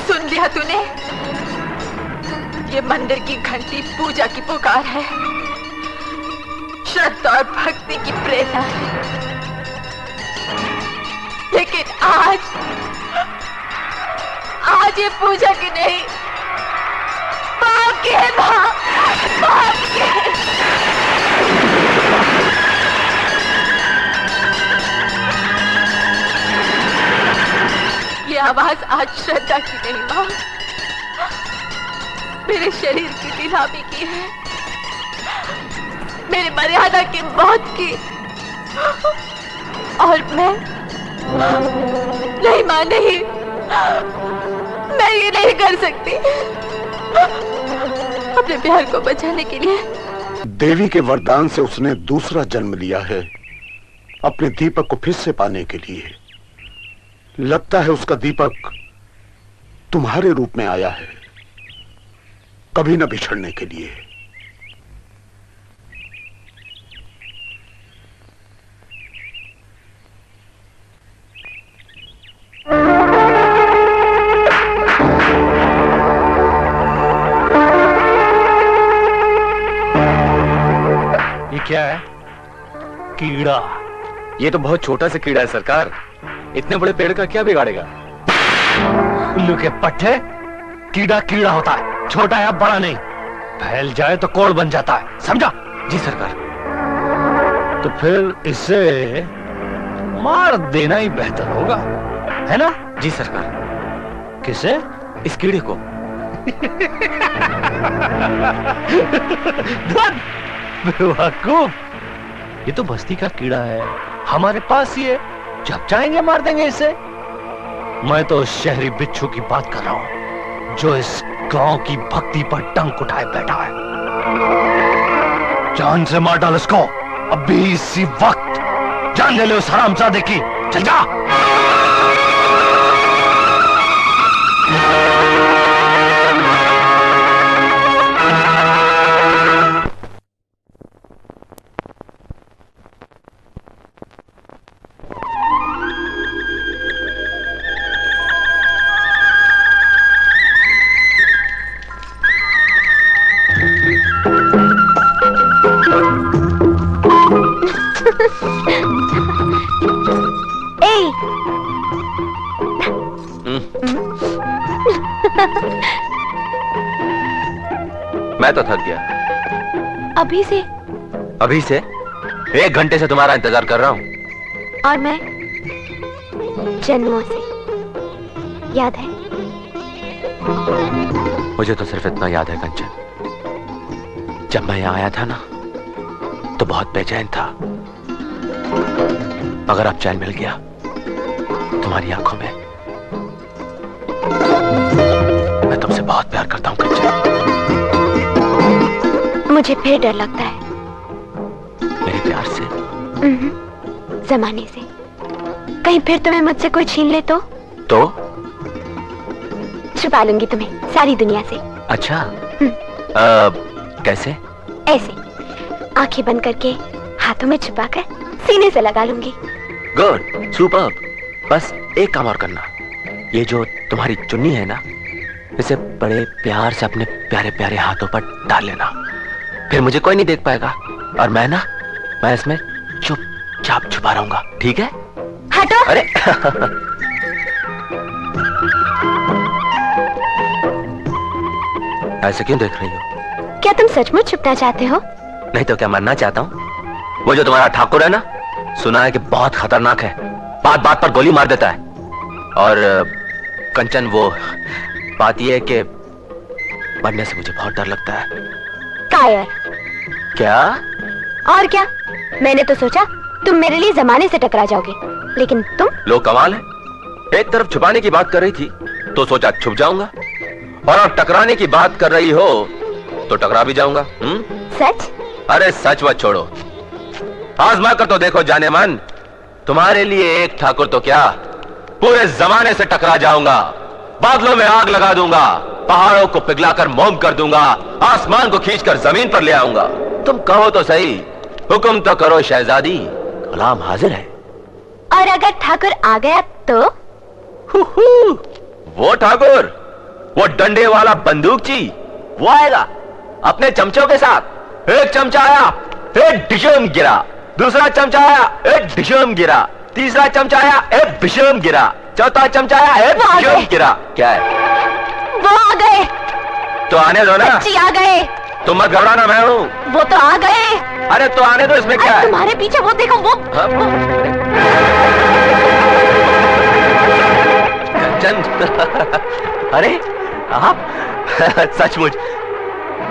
सुन लिया तूने? ये मंदिर की घंटी पूजा की पुकार है, श्रद्धा और भक्ति की प्रेरणा है। लेकिन आज ये पूछा कि नहीं, बाप के माँ, बाप के। ये आवाज आज श्रद्धा की नहीं माँ, मेरे शरीर की नीलामी की है, मेरी मर्यादा की मौत की। और मैं नहीं मां, नहीं, मैं ये नहीं कर सकती। अपने प्यार को बचाने के लिए देवी के वरदान से उसने दूसरा जन्म लिया है, अपने दीपक को फिर से पाने के लिए। लगता है उसका दीपक तुम्हारे रूप में आया है, कभी न बिछड़ने के लिए। ये क्या है? कीड़ा। ये तो बहुत छोटा सा कीड़ा है सरकार, इतने बड़े पेड़ का क्या बिगाड़ेगा? उल्लू के पट्टे, कीड़ा कीड़ा होता है, छोटा या बड़ा नहीं। फैल जाए तो कोड़ बन जाता है, समझा? जी सरकार। तो फिर इसे मार देना ही बेहतर होगा, है ना? जी सरकार। किसे? इस कीड़े को। बेवकूफ, ये तो बस्ती का कीड़ा है, हमारे पास ही है, जब चाहेंगे मार देंगे इसे। मैं तो उस शहरी बिच्छू की बात कर रहा हूं जो इस गांव की भक्ति पर डंक उठाए बैठा है। जान से मार डाल इसको, अभी इसी वक्त। जान ले लो उस हरामजादे की, चल जा। मैं तो थक गया। अभी से? अभी से 1 घंटे से तुम्हारा इंतजार कर रहा हूं। और मैं जन्मों से, याद है? मुझे तो सिर्फ इतना याद है कंचन, जब मैं यहां आया था ना तो बहुत बेचैन था, मगर अब चैन मिल गया तुम्हारी आंखों में। मैं तुमसे बहुत प्यार करता हूं कंचन। मुझे फिर डर लगता है। मेरे प्यार से? जमाने से। कहीं फिर तुम्हें मुझसे कोई छीन ले तो? छुपा लूंगी तुम्हें सारी दुनिया से। अच्छा। कैसे? ऐसे, आंखें बंद करके हाथों में छुपाकर सीने से लगा लूंगी। Good, superb. बस एक काम और करना, ये जो तुम्हारी चुन्नी है ना, इसे बड़े प्यार से अपने प्यारे प्यारे हाथों पर डाल लेना, फिर मुझे कोई नहीं देख पाएगा और मैं इसमें चुपचाप छुपा रहूंगा, ठीक है? हटो। अरे ऐसे क्यों देख रही हो? क्या तुम सचमुच छुपना चाहते हो? नहीं तो क्या मरना चाहता हूँ? वो जो तुम्हारा ठाकुर है ना, सुना है कि बहुत खतरनाक है, बात बात पर गोली मार देता है। और कंचन, वो बात यह है कि मरने से मुझे बहुत डर लगता है। कायर। क्या? और क्या, मैंने तो सोचा तुम मेरे लिए जमाने से टकरा जाओगे, लेकिन तुम। लो कमाल है, एक तरफ छुपाने की बात कर रही थी तो सोचा छुप जाऊंगा, और अब टकराने की बात कर रही हो तो टकरा भी जाऊंगा। सच? अरे सच वच छोड़ो, आजमा कर तो देखो जाने मन, तुम्हारे लिए एक ठाकुर तो क्या, पूरे जमाने से टकरा जाऊंगा। बादलों में आग लगा दूंगा, पहाड़ों को पिघलाकर मोम कर दूंगा, आसमान को खींचकर जमीन पर ले आऊंगा। तुम कहो तो सही, हुक्म तो करो शहजादी, गुलाम हाजिर है। और अगर ठाकुर आ गया तो? वो ठाकुर, वो डंडे वाला बंदूकची, वो आएगा अपने चमचों के साथ। एक चमचा आया, एक डिशम गिरा, दूसरा चमचा आया, एक डिशम गिरा, तीसरा चमचा आया, विषम गिरा। चौथा चमचा आया, विषम गिरा। क्या है? वो आ गए। तो आने दो ना। बच्ची आ गए। तुम मत घबराना, मैं हूँ। वो तो आ गए। अरे तो आने दो, इसमें क्या है? तुम्हारे पीछे वो देखो, वो। कंचन, अरे आप सचमुच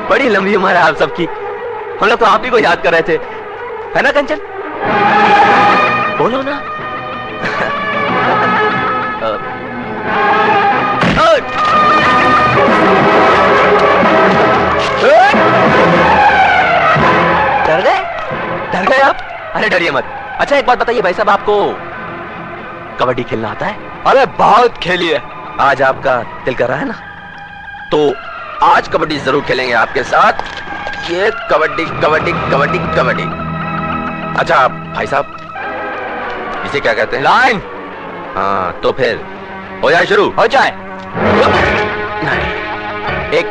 बड़ी लंबी उम्र है आप सबकी। हम लोग तो आप ही को याद कर रहे थे, है ना कंचन? बोलो ना। डर गए? डर गए आप? अरे डरिए मत। अच्छा एक बात बताइए भाई साहब, आपको कबड्डी खेलना आता है? अरे बहुत खेली है। आज आपका दिल कर रहा है ना, तो आज कबड्डी जरूर खेलेंगे आपके साथ। ये कबड्डी कबड्डी कबड्डी कबड्डी। अच्छा भाई साहब, इसे क्या कहते हैं? लाइन। हाँ तो फिर हो जाए शुरू। हो जाए। नहीं, एक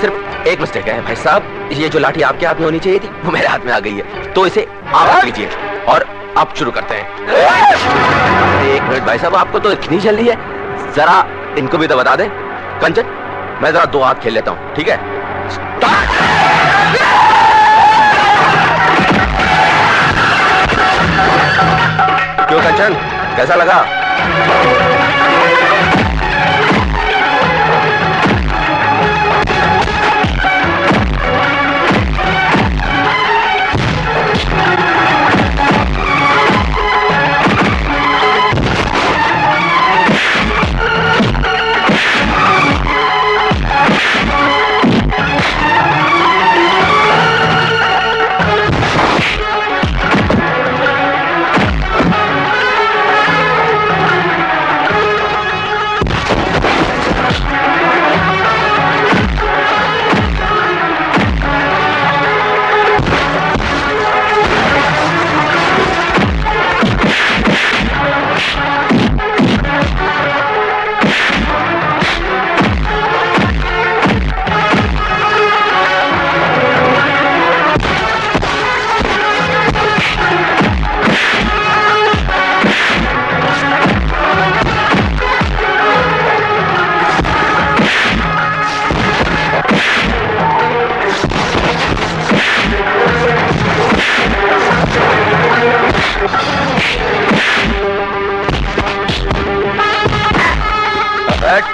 सिर्फ एक मिस्टेक है भाई साहब। ये जो लाठी आपके हाथ में होनी चाहिए थी, वो मेरे हाथ में आ गई है, तो इसे आप रख लीजिए और आप शुरू करते हैं। एक मिनट भाई साहब, आपको तो इतनी जल्दी है, जरा इनको भी तो बता दें। कंचन, मैं जरा 2 हाथ खेल लेता हूं, ठीक है? क्यों कंचन, कैसा लगा?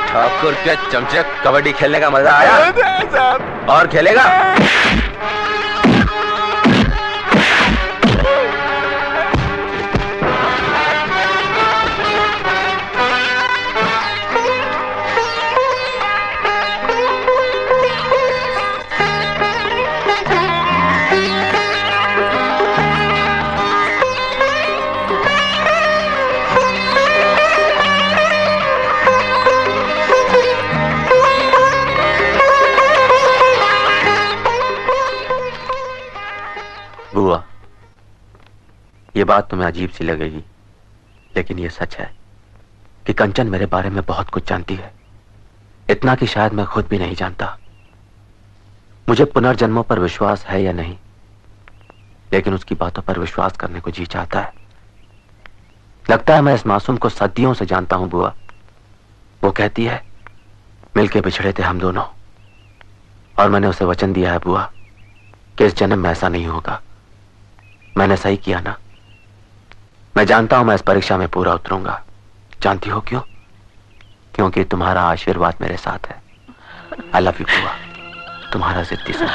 ठाकुर के चमचे, कबड्डी खेलने का मजा आया? और खेलेगा? बुआ, ये बात तुम्हें अजीब सी लगेगी, लेकिन ये सच है कि कंचन मेरे बारे में बहुत कुछ जानती है। इतना कि शायद मैं खुद भी नहीं जानता। मुझे पुनर्जन्मों पर विश्वास है या नहीं, लेकिन उसकी बातों पर विश्वास करने को जी चाहता है। लगता है मैं इस मासूम को सदियों से जानता हूं बुआ। वो कहती है मिलके बिछड़े थे हम दोनों, और मैंने उसे वचन दिया है बुआ कि इस जन्म में ऐसा नहीं होगा। मैंने सही किया ना? मैं जानता हूं मैं इस परीक्षा में पूरा उतरूंगा। जानती हो क्यों? क्योंकि तुम्हारा आशीर्वाद मेरे साथ है। आई लव यू बुआ, तुम्हारा जिद्दी सोच।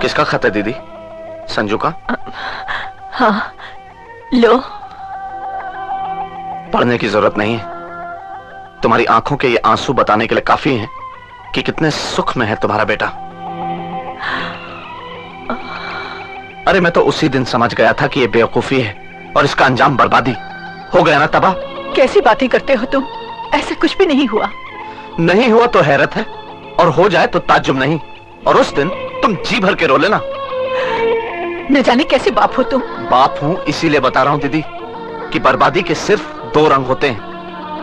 किसका खत है दीदी? संजू का? हाँ, लो। पढ़ने की जरूरत नहीं है। तुम्हारी आंखों के ये आंसू बताने के लिए काफी हैं कि कितने सुख में है तुम्हारा बेटा। अरे मैं तो उसी दिन समझ गया था कि ये बेवकूफी है और इसका अंजाम बर्बादी हो गया ना तबाह। कैसी बातें करते हो तुम? ऐसा कुछ भी नहीं हुआ। नहीं हुआ तो हैरत है, और हो जाए तो ताज्जुब नहीं। और उस दिन तुम जी भर के रो लेना। न जाने कैसे बाप हो तुम। बाप हूं इसीलिए बता रहा हूं दीदी कि बर्बादी के सिर्फ 2 रंग होते हैं।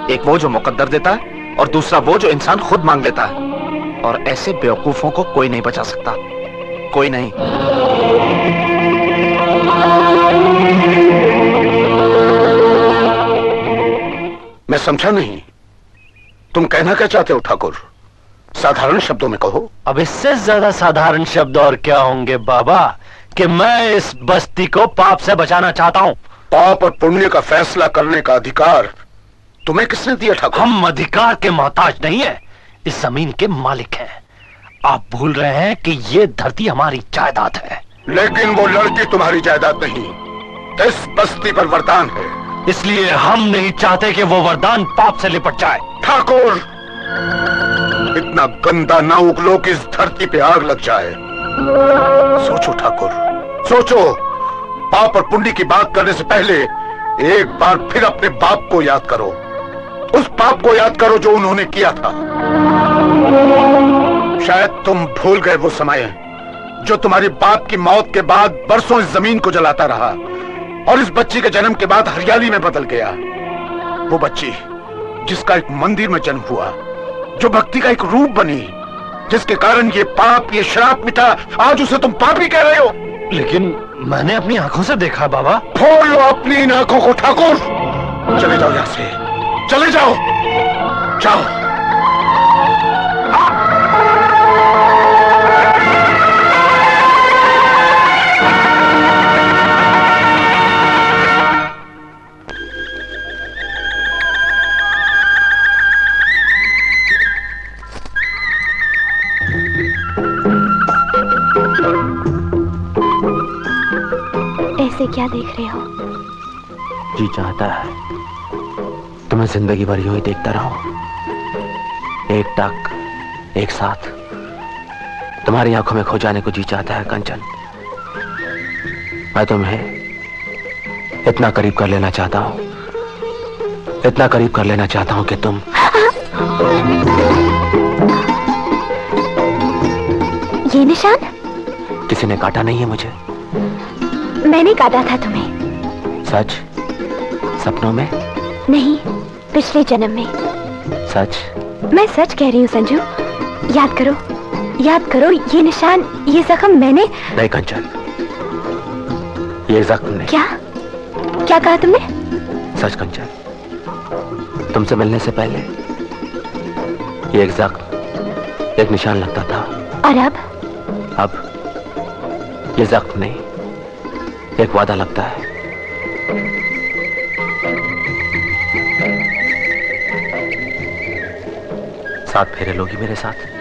एक वो जो मुकद्दर देता है, और दूसरा वो जो इंसान खुद मांग लेता है। और ऐसे बेवकूफों को कोई नहीं बचा सकता, कोई नहीं। मैं समझा नहीं, तुम कहना क्या चाहते हो ठाकुर? साधारण शब्दों में कहो। अब इससे ज्यादा साधारण शब्द और क्या होंगे बाबा, कि मैं इस बस्ती को पाप से बचाना चाहता हूँ। पाप और पुण्य का फैसला करने का अधिकार तुम्हें किसने दिया ठाकुर? हम अधिकार के मोहताज नहीं है, इस जमीन के मालिक हैं। आप भूल रहे हैं कि ये धरती हमारी जायदाद है। लेकिन वो लड़की तुम्हारी जायदाद नहीं, इस बस्ती पर वरदान है। इसलिए हम नहीं चाहते कि वो वरदान पाप से लिपट जाए। ठाकुर, इतना गंदा ना उगलो कि इस धरती पे आग लग जाए। सोचो ठाकुर, सोचो। पाप और पुण्य की बात करने से पहले एक बार फिर अपने बाप को याद करो। उस पाप को याद करो जो उन्होंने किया था। शायद तुम भूल गए वो समय जो तुम्हारे बाप की मौत के बाद बरसों इस जमीन को जलाता रहा और इस बच्ची के जन्म के बाद हरियाली में बदल गया। वो बच्ची जिसका एक मंदिर में जन्म हुआ, जो भक्ति का एक रूप बनी, जिसके कारण ये पाप, ये श्राप मिटा, आज उसे तुम पापी कह रहे हो। लेकिन मैंने अपनी आंखों से देखा बाबा। खोल लो अपनी इन आंखों को ठाकुर। चले जाओ यहां से, चले जाओ, जाओ। ऐसे क्या देख रहे हो? जी चाहता है तुम्हें जिंदगी भर यूं ही देखता रहूं, एक टक एक साथ। तुम्हारी आंखों में खो जाने को जी चाहता है कंचन। मैं तुम्हें इतना करीब कर लेना चाहता हूं, इतना करीब कर लेना चाहता हूं कि तुम ये निशान? किसी ने काटा नहीं है मुझे। मैंने काटा था तुम्हें। सच? सपनों में? नहीं, पिछले जन्म में। सच? मैं सच कह रही हूँ संजू। याद करो, याद करो, ये निशान, ये जख्म मैंने। नहीं कंचन, ये जख्म नहीं। क्या क्या कहा तुमने? सच कंचन, तुमसे मिलने से पहले ये एक जख्म, एक निशान लगता था। और अब ये जख्म नहीं, एक वादा लगता है। साथ फेरे लोगी मेरे साथ?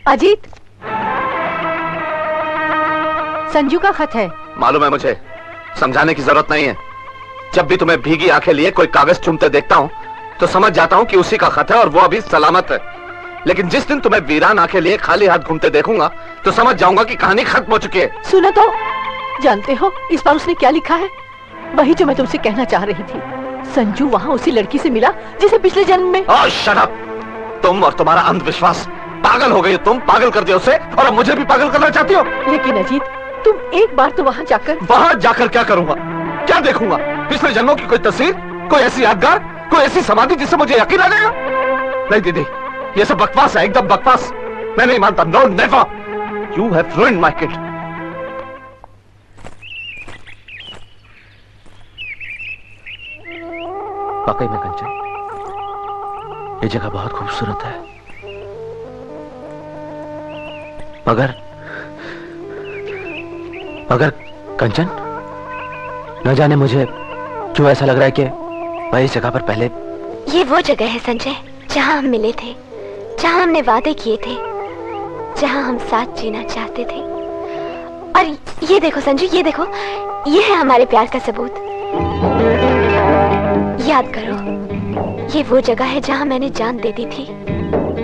अजीत, संजू का खत है। मालूम है मुझे, समझाने की जरूरत नहीं है। जब भी तुम्हें भीगी आंखें लिए कोई कागज चूमते देखता हूं तो समझ जाता हूं कि उसी का खत है और वो अभी सलामत है। लेकिन जिस दिन तुम्हें वीरान आंखें लिए खाली हाथ घूमते देखूंगा तो समझ जाऊंगा कि कहानी खत्म हो चुकी है। सुनो तो, जानते हो इस बार उसने क्या लिखा है? वही जो मैं तुमसे कहना चाह रही थी। संजू वहाँ उसी लड़की से मिला जिसे पिछले जन्म में। ओह शट अप! तुम और तुम्हारा अंधविश्वास, पागल हो गई। तुम पागल कर दिया उसे और अब मुझे भी पागल करना चाहती हो। लेकिन अजीत, तुम एक बार तो वहाँ जाकर क्या करूंगा? क्या देखूंगा? पिछले जन्मों की कोई तस्वीर, कोई ऐसी यादगार, कोई ऐसी समाधि जिससे मुझे यकीन आ जाएगा? नहीं दीदी, ये सब बकवास है, एकदम बकवास। मैं नहीं मानता। No never. You have ruined my kid. वाकई में कंचन, ये जगह बहुत खूबसूरत है, मगर कंचन, न जाने मुझे क्यों ऐसा लग रहा है कि मैं इस जगह पर पहले। ये वो जगह है संजय जहां हम मिले थे, जहां हमने वादे किए थे, जहां हम साथ जीना चाहते थे। और ये देखो संजू, ये देखो, ये है हमारे प्यार का सबूत। याद करो, ये वो जगह है जहां मैंने जान दे दी थी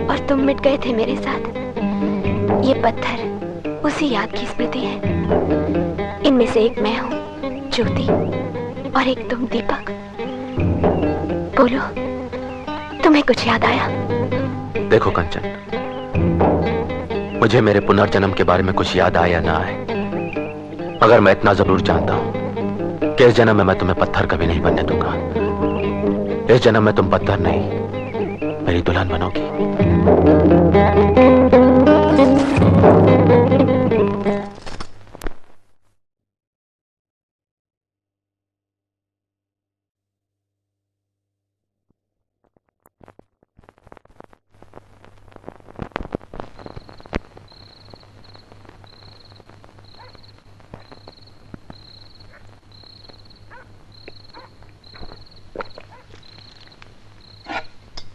और तुम मिट गए थे मेरे साथ। ये पत्थर उसी याद की स्मृति है। इनमें से एक मैं हूँ ज्योति और एक तुम दीपक। बोलो, तुम्हें कुछ याद आया? देखो कंचन, मुझे मेरे पुनर्जन्म के बारे में कुछ याद आए या ना आए, मगर मैं इतना जरूर जानता हूं कि इस जन्म में मैं तुम्हें पत्थर कभी नहीं बनने दूंगा। इस जन्म में तुम पत्थर नहीं, मेरी दुल्हन बनोगी।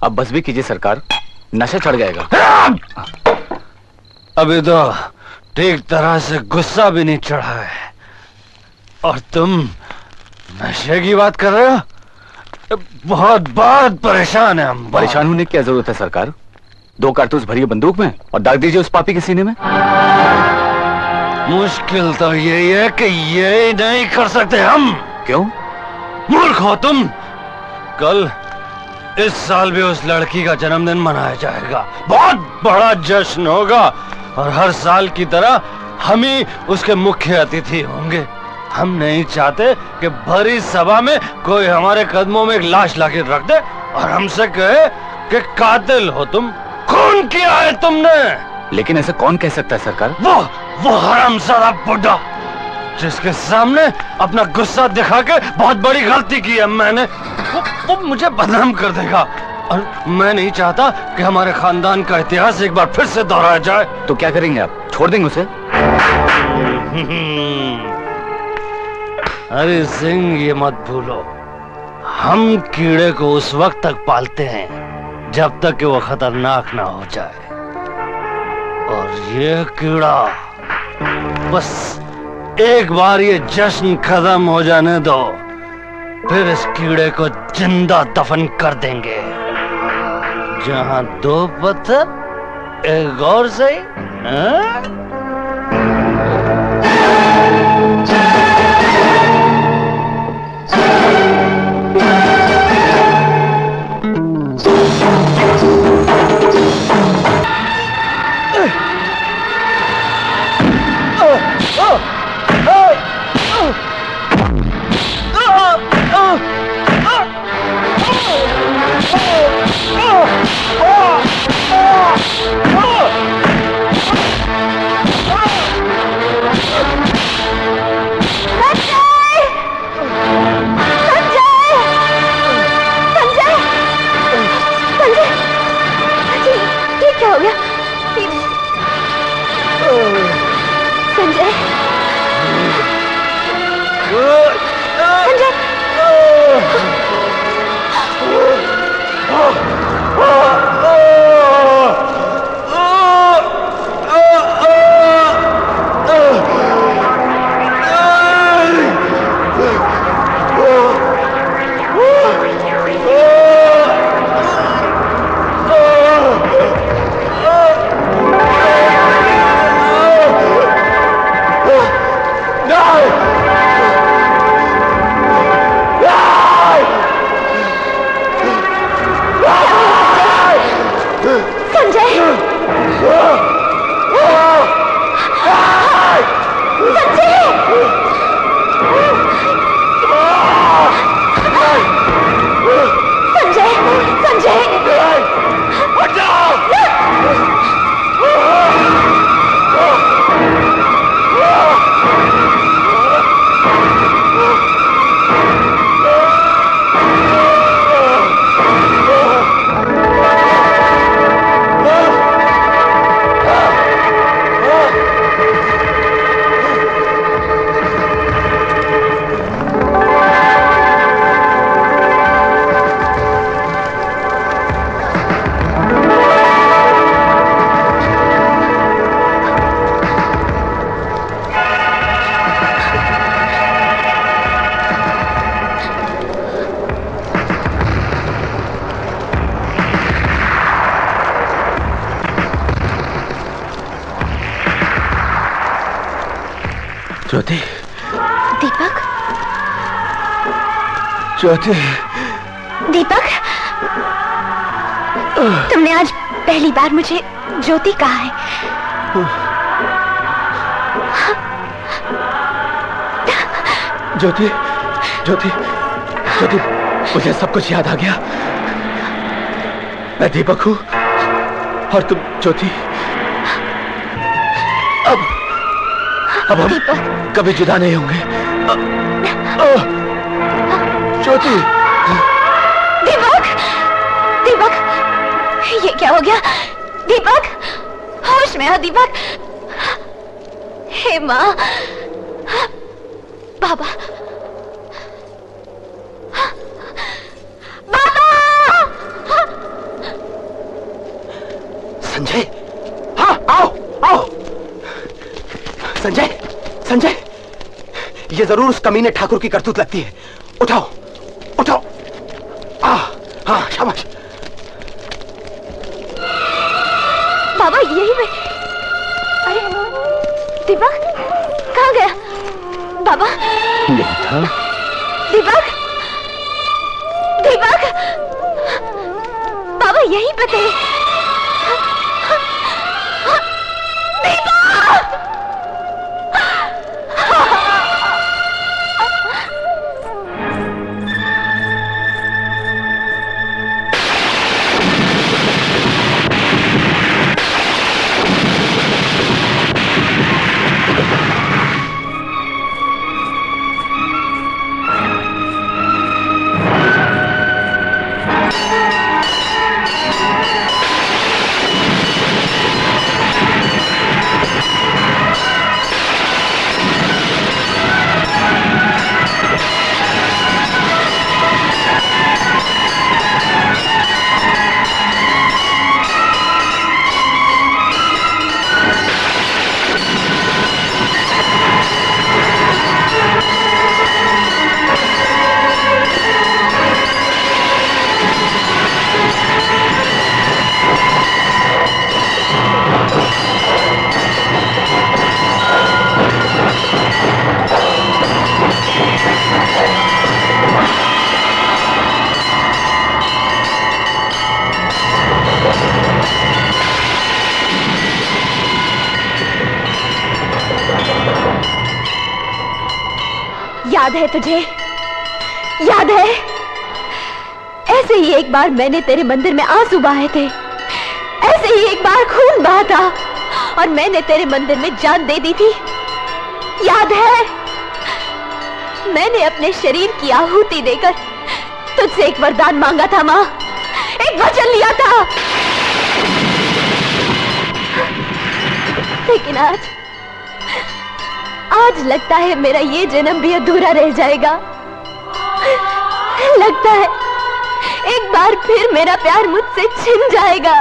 अब बस भी कीजिए सरकार, नशा चढ़ जाएगा। अभी तो ठीक तरह से गुस्सा भी नहीं चढ़ा है और तुम नशे की बात कर रहे हो? बहुत परेशान है हम। परेशान होने की क्या जरूरत है सरकार? 2 कारतूस भरी बंदूक में और दाग दीजिए उस पापी के सीने में। मुश्किल तो यही है कि ये नहीं कर सकते हम। क्यों? मूर्ख हो तुम। कल इस साल भी उस लड़की का जन्मदिन मनाया जाएगा, बहुत बड़ा जश्न होगा और हर साल की तरह हम ही उसके मुख्य अतिथि होंगे। हम नहीं चाहते कि भरी सभा में कोई हमारे कदमों में एक लाश लाके रख दे और हमसे कहे कि कातिल हो तुम, खून किया है तुमने। लेकिन ऐसा कौन कह सकता है सरकार? वो हरामजादा बुड्ढा जिसके सामने अपना गुस्सा दिखा के बहुत बड़ी गलती की है मैंने, वो मुझे बदनाम कर देगा और मैं नहीं चाहता कि हमारे खानदान का इतिहास एक बार फिर से दोहराया जाए। तो क्या करेंगे आप? छोड़ देंगे उसे? अरे सिंह, ये मत भूलो, हम कीड़े को उस वक्त तक पालते हैं जब तक कि वो खतरनाक ना हो जाए, और ये कीड़ा बस एक बार ये जश्न खत्म हो जाने दो, फिर इस कीड़े को जिंदा दफन कर देंगे। जहां 2 पत्थर एक और सही। संजय संजय, संजय, संजय, ज्योति, दीपक, ज्योति, दीपक, तुमने आज पहली बार मुझे ज्योति कहा है। ज्योति, ज्योति, ज्योति, मुझे सब कुछ याद आ गया। मैं दीपक हूँ और तुम ज्योति। अब हम कभी जुदा नहीं होंगे। ज्योति, दीपक, दीपक, ये क्या हो गया? दीपक, होश में हो दीपक। हे माँ, बाबा, संजय, हाँ आओ आओ। संजय, संजय, ये जरूर उस कमीने ठाकुर की करतूत लगती है। उठाओ उठाओ। हाँ शाबाश। बाबा यही में। अरे दीपक कहाँ गया? बाबा नहीं था। दीपक, दीपक, बाबा यहीं पे थे। याद है तुझे? याद है? ऐसे ही एक बार मैंने तेरे मंदिर में आंसू बहाए थे, ऐसे ही एक बार खून बहा था और मैंने तेरे मंदिर में जान दे दी थी। याद है? मैंने अपने शरीर की आहुति देकर तुझसे एक वरदान मांगा था माँ, एक वचन लिया था। लेकिन आज लगता है मेरा ये जन्म भी अधूरा रह जाएगा। लगता है एक बार फिर मेरा प्यार मुझसे छिन जाएगा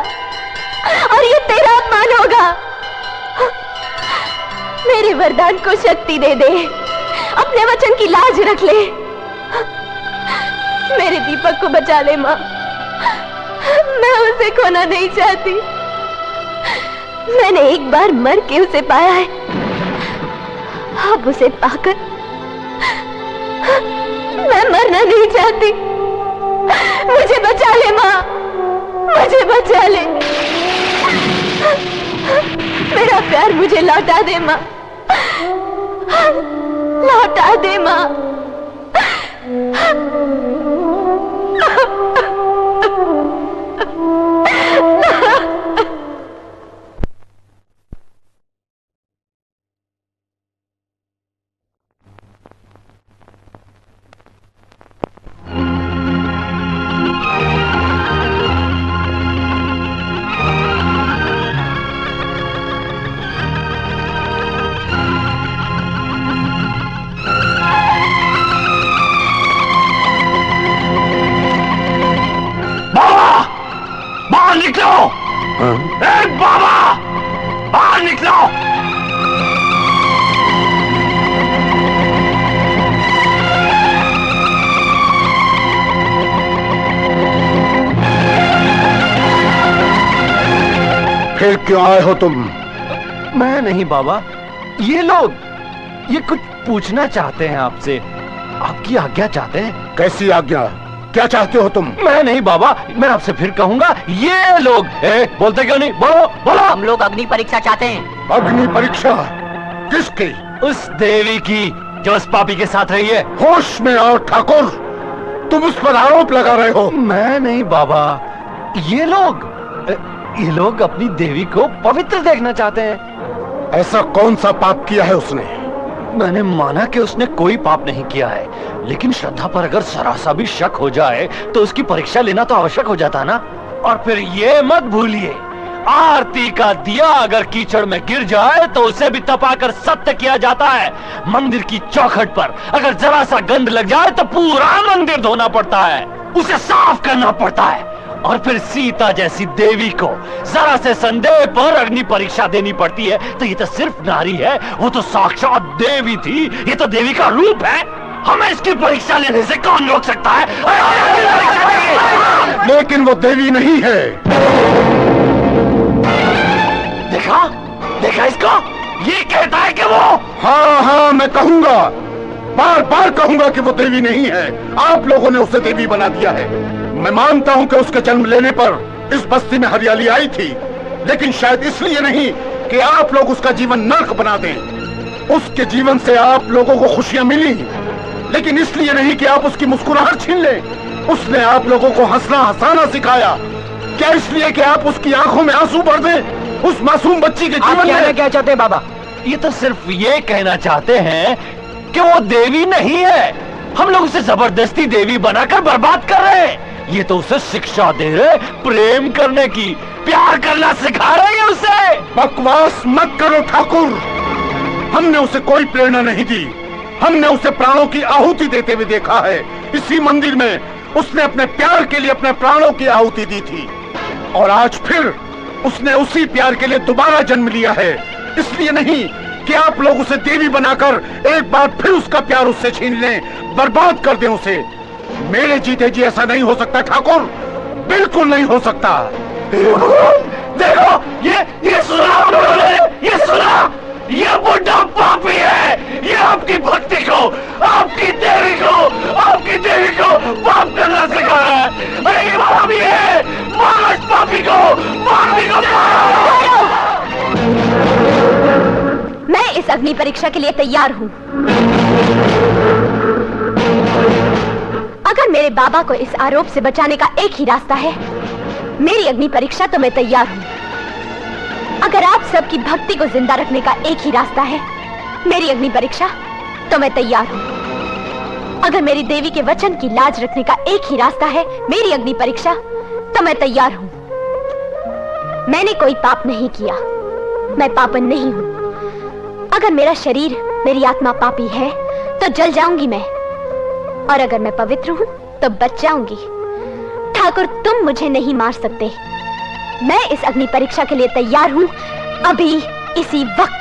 और ये तेरा अपमान होगा। मेरे वरदान को शक्ति दे दे, अपने वचन की लाज रख ले। मेरे दीपक को बचा ले माँ, मैं उसे खोना नहीं चाहती। मैंने एक बार मर के उसे पाया है, अब उसे पाकर मैं मरना नहीं चाहती। मुझे बचा ले माँ, मुझे बचा ले। प्यार मुझे लौटा दे माँ, लौटा दे माँ। निकलो! बाबा! बाहर निकलो! फिर क्यों आए हो तुम? मैं नहीं बाबा, ये लोग ये कुछ पूछना चाहते हैं आपसे। आपकी आज्ञा चाहते हैं। कैसी आज्ञा? क्या चाहते हो तुम? मैं नहीं बाबा, मैं आपसे फिर कहूंगा, ये लोग बोलते क्यों नहीं? बोलो बोलो। हम लोग अग्नि परीक्षा चाहते हैं। अग्नि परीक्षा? किसकी? उस देवी की जो उस पापी के साथ रही है। होश में आओ ठाकुर, तुम उस पर आरोप लगा रहे हो। मैं नहीं बाबा, ये लोग अपनी देवी को पवित्र देखना चाहते हैं। ऐसा कौन सा पाप किया है उसने? मैंने माना कि उसने कोई पाप नहीं किया है, लेकिन श्रद्धा पर अगर जरा सा भी शक हो जाए तो उसकी परीक्षा लेना तो आवश्यक हो जाता ना। और फिर ये मत भूलिए, आरती का दिया अगर कीचड़ में गिर जाए तो उसे भी तपाकर सत्य किया जाता है। मंदिर की चौखट पर अगर जरा सा गंध लग जाए तो पूरा मंदिर धोना पड़ता है, उसे साफ करना पड़ता है। और फिर सीता जैसी देवी को जरा से संदेह पर अग्नि परीक्षा देनी पड़ती है। तो ये तो सिर्फ नारी है, वो तो साक्षात देवी थी। ये तो देवी का रूप है। हमें इसकी परीक्षा लेने से कौन रोक सकता है? लेकिन वो देवी नहीं है। देखा देखा इसको, ये कहता है कि वो। हाँ, मैं कहूंगा, बार बार कहूंगा कि वो देवी नहीं है। आप लोगों ने उसे देवी बना दिया है। मैं मानता हूं कि उसके जन्म लेने पर इस बस्ती में हरियाली आई थी, लेकिन शायद इसलिए नहीं कि आप लोग उसका जीवन नर्क बना दें। उसके जीवन से आप लोगों को खुशियां मिली, लेकिन इसलिए नहीं कि आप उसकी मुस्कुराहट छीन लें। उसने आप लोगों को हंसना हंसाना सिखाया। क्या इसलिए कि आप उसकी आंखों में आंसू भर दें? उस मासूम बच्ची के जीवन में क्या चाहते हैं बाबा? ये तो सिर्फ ये कहना चाहते हैं कि वो देवी नहीं है। हम लोग उसे जबरदस्ती देवी बनाकर बर्बाद कर रहे हैं। ये तो उसे शिक्षा दे रहे, प्रेम करने की, प्यार करना सिखा रहे हैं उसे। बकवास मत करो ठाकुर, हमने उसे कोई प्रेरणा नहीं दी। हमने उसे प्राणों की आहुति देते हुए देखा है। इसी मंदिर में उसने अपने प्यार के लिए अपने प्राणों की आहुति दी थी, और आज फिर उसने उसी प्यार के लिए दोबारा जन्म लिया है। इसलिए नहीं कि आप लोग उसे देवी बनाकर एक बार फिर उसका प्यार उससे छीन लें, बर्बाद कर दें उसे। मेरे जीते जी ऐसा नहीं हो सकता ठाकुर, बिल्कुल नहीं हो सकता। देखो, ये सुना, ये बुढ़ा पापी है। ये आपकी भक्ति को, आपकी देवी को पाप करना सिखा रहा है। अरे ये पापी है, मारो इस पापी को, मैं इस अग्नि परीक्षा के लिए तैयार हूँ। अगर मेरे बाबा को इस आरोप से बचाने का एक ही रास्ता है, मेरी अग्नि परीक्षा, तो मैं तैयार हूँ। अगर आप सबकी भक्ति को जिंदा रखने का एक ही रास्ता है, मेरी अग्नि परीक्षा, तो मैं तैयार हूँ। अगर मेरी देवी के वचन की लाज रखने का एक ही रास्ता है, मेरी अग्नि परीक्षा, तो मैं तैयार हूँ। मैंने कोई पाप नहीं किया, मैं पापन नहीं हूँ। अगर मेरा शरीर, मेरी आत्मा पापी है तो जल जाऊंगी मैं, और अगर मैं पवित्र हूँ तो बच जाऊंगी। ठाकुर, तुम मुझे नहीं मार सकते। मैं इस अग्नि परीक्षा के लिए तैयार हूँ, अभी इसी वक्त।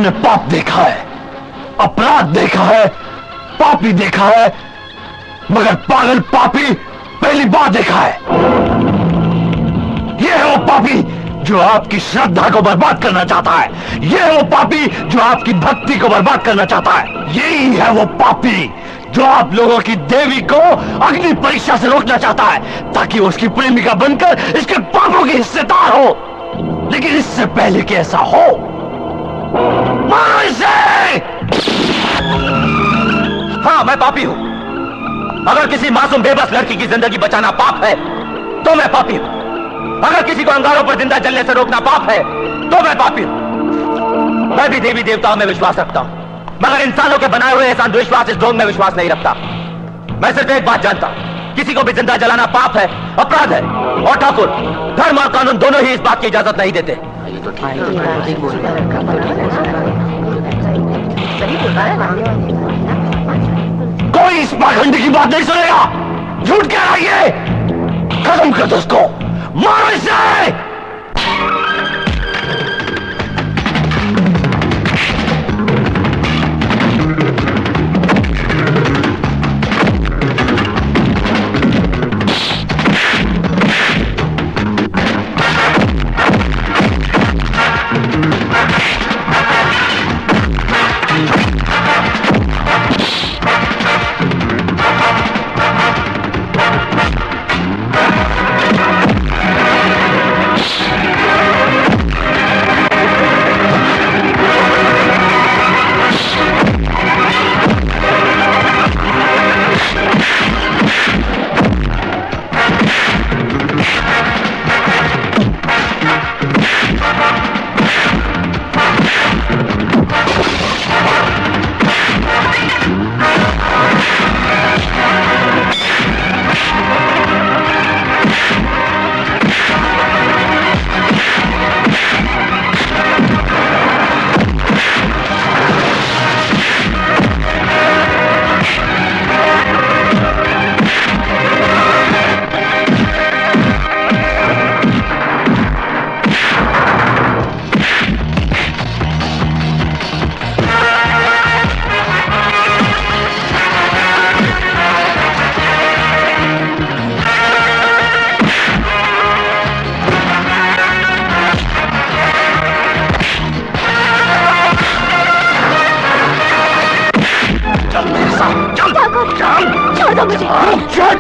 हमने पाप देखा है, अपराध देखा है, पापी देखा है, मगर पागल पापी पहली बार देखा है। यह है वो पापी जो आपकी श्रद्धा को बर्बाद करना चाहता है। यह है वो पापी जो आपकी भक्ति को बर्बाद करना चाहता है। यही है वो पापी जो आप लोगों की देवी को अग्नि परीक्षा से रोकना चाहता है, ताकि वो उसकी प्रेमिका बनकर इसके पापों के हिस्सेदार हो। लेकिन इससे पहले कि ऐसा हो, मारो इसे! हाँ, मैं पापी हूं। अगर किसी मासूम बेबस लड़की की जिंदगी बचाना पाप है तो मैं पापी हूं। अगर किसी को अंगारों पर जिंदा जलने से रोकना पाप है तो मैं पापी हूं। मैं भी देवी देवताओं में विश्वास रखता हूं, मगर इंसानों के बनाए हुए ऐसा अंधविश्वास, इस ढोंग में विश्वास नहीं रखता। मैं सिर्फ एक बात जानता हूं, किसी को भी जिंदा जलाना पाप है, अपराध है। और ठाकुर, धर्म और कानून दोनों ही इस बात की इजाजत नहीं देते। कोई इस पाखंडी की बात नहीं सुनेगा। झूठ कह रहा है ये। खत्म कर दो उसको, मारो इसे!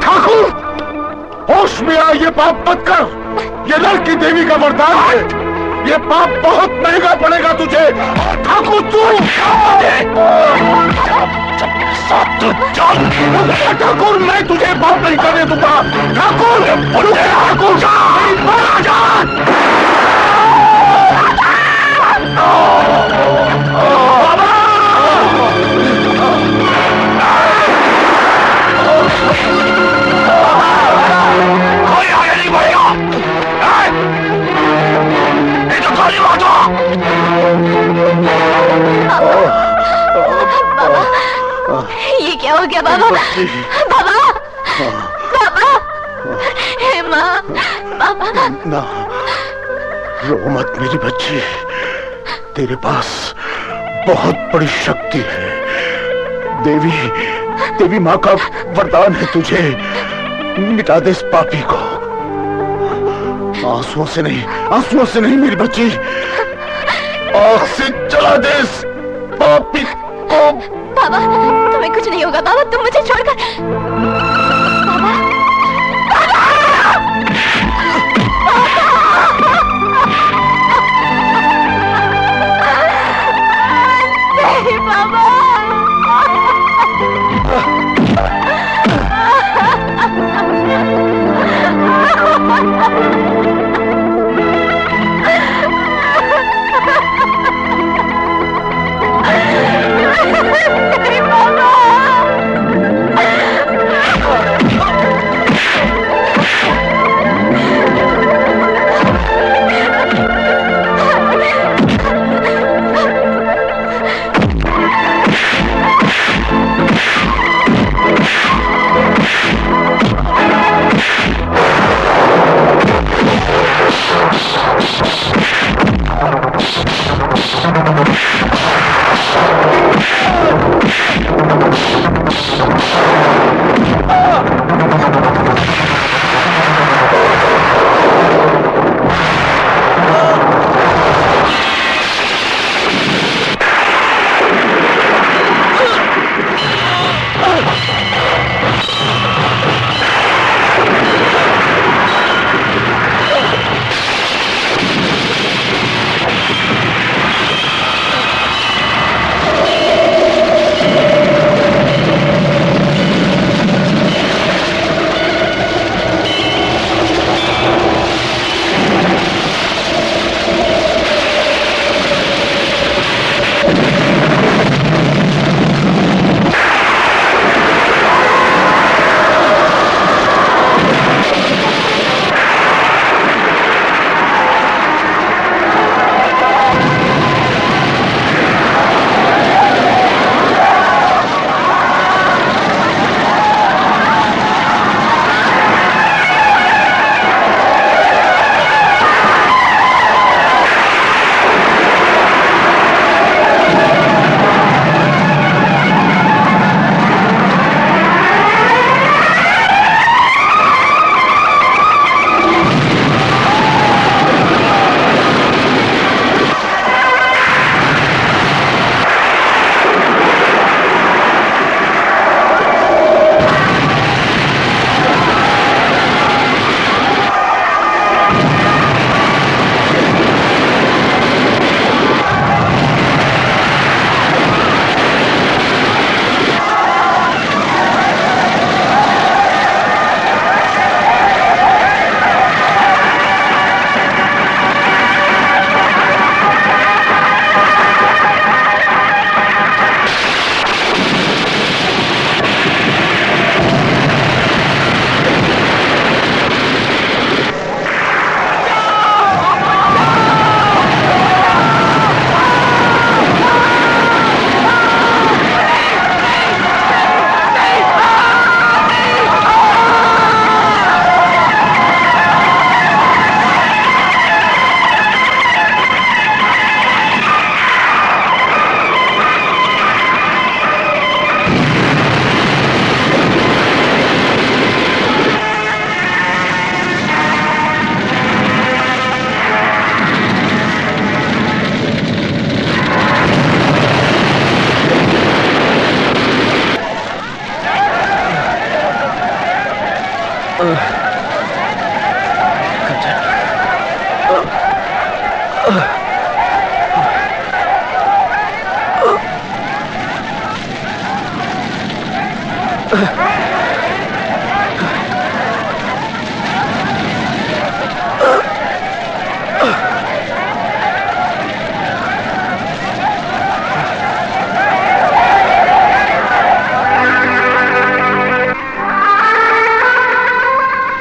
ठाकुर, होश में आ, ये पाप मत कर। ये लड़की देवी का वरदान है। ये पाप बहुत महंगा पड़ेगा तुझे। ठाकुर तू ठाकुर, मैं तुझे पाप नहीं करने दूंगा। ठाकुर, ठाकुर कोई आगे नहीं बढ़ेगा। ये तो खाली बात हो। ये क्या हो गया बाबा? बाबा, बाबा, हे माँ, बाबा। ना, रो मत मेरी बच्ची। तेरे पास बहुत बड़ी शक्ति है। देवी माँ का वरदान है तुझे। मिटा दे इस पापी को। आंसुओं से नहीं मेरी बच्ची, आंख से जला दे इस पापी को। बाबा, तुम्हें कुछ नहीं होगा बाबा, तुम मुझे छोड़कर।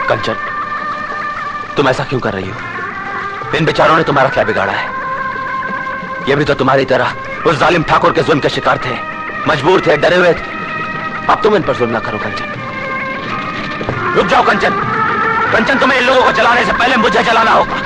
कंचन, तुम ऐसा क्यों कर रही हो? इन बेचारों ने तुम्हारा क्या बिगाड़ा है? ये भी तो तुम्हारी तरह उस जालिम ठाकुर के जुल्म के शिकार थे, मजबूर थे, डरे हुए थे। अब तुम इन पर जुल्म ना करो कंचन। रुक जाओ कंचन। कंचन, तुम्हें इन लोगों को जलाने से पहले मुझे जलाना होगा।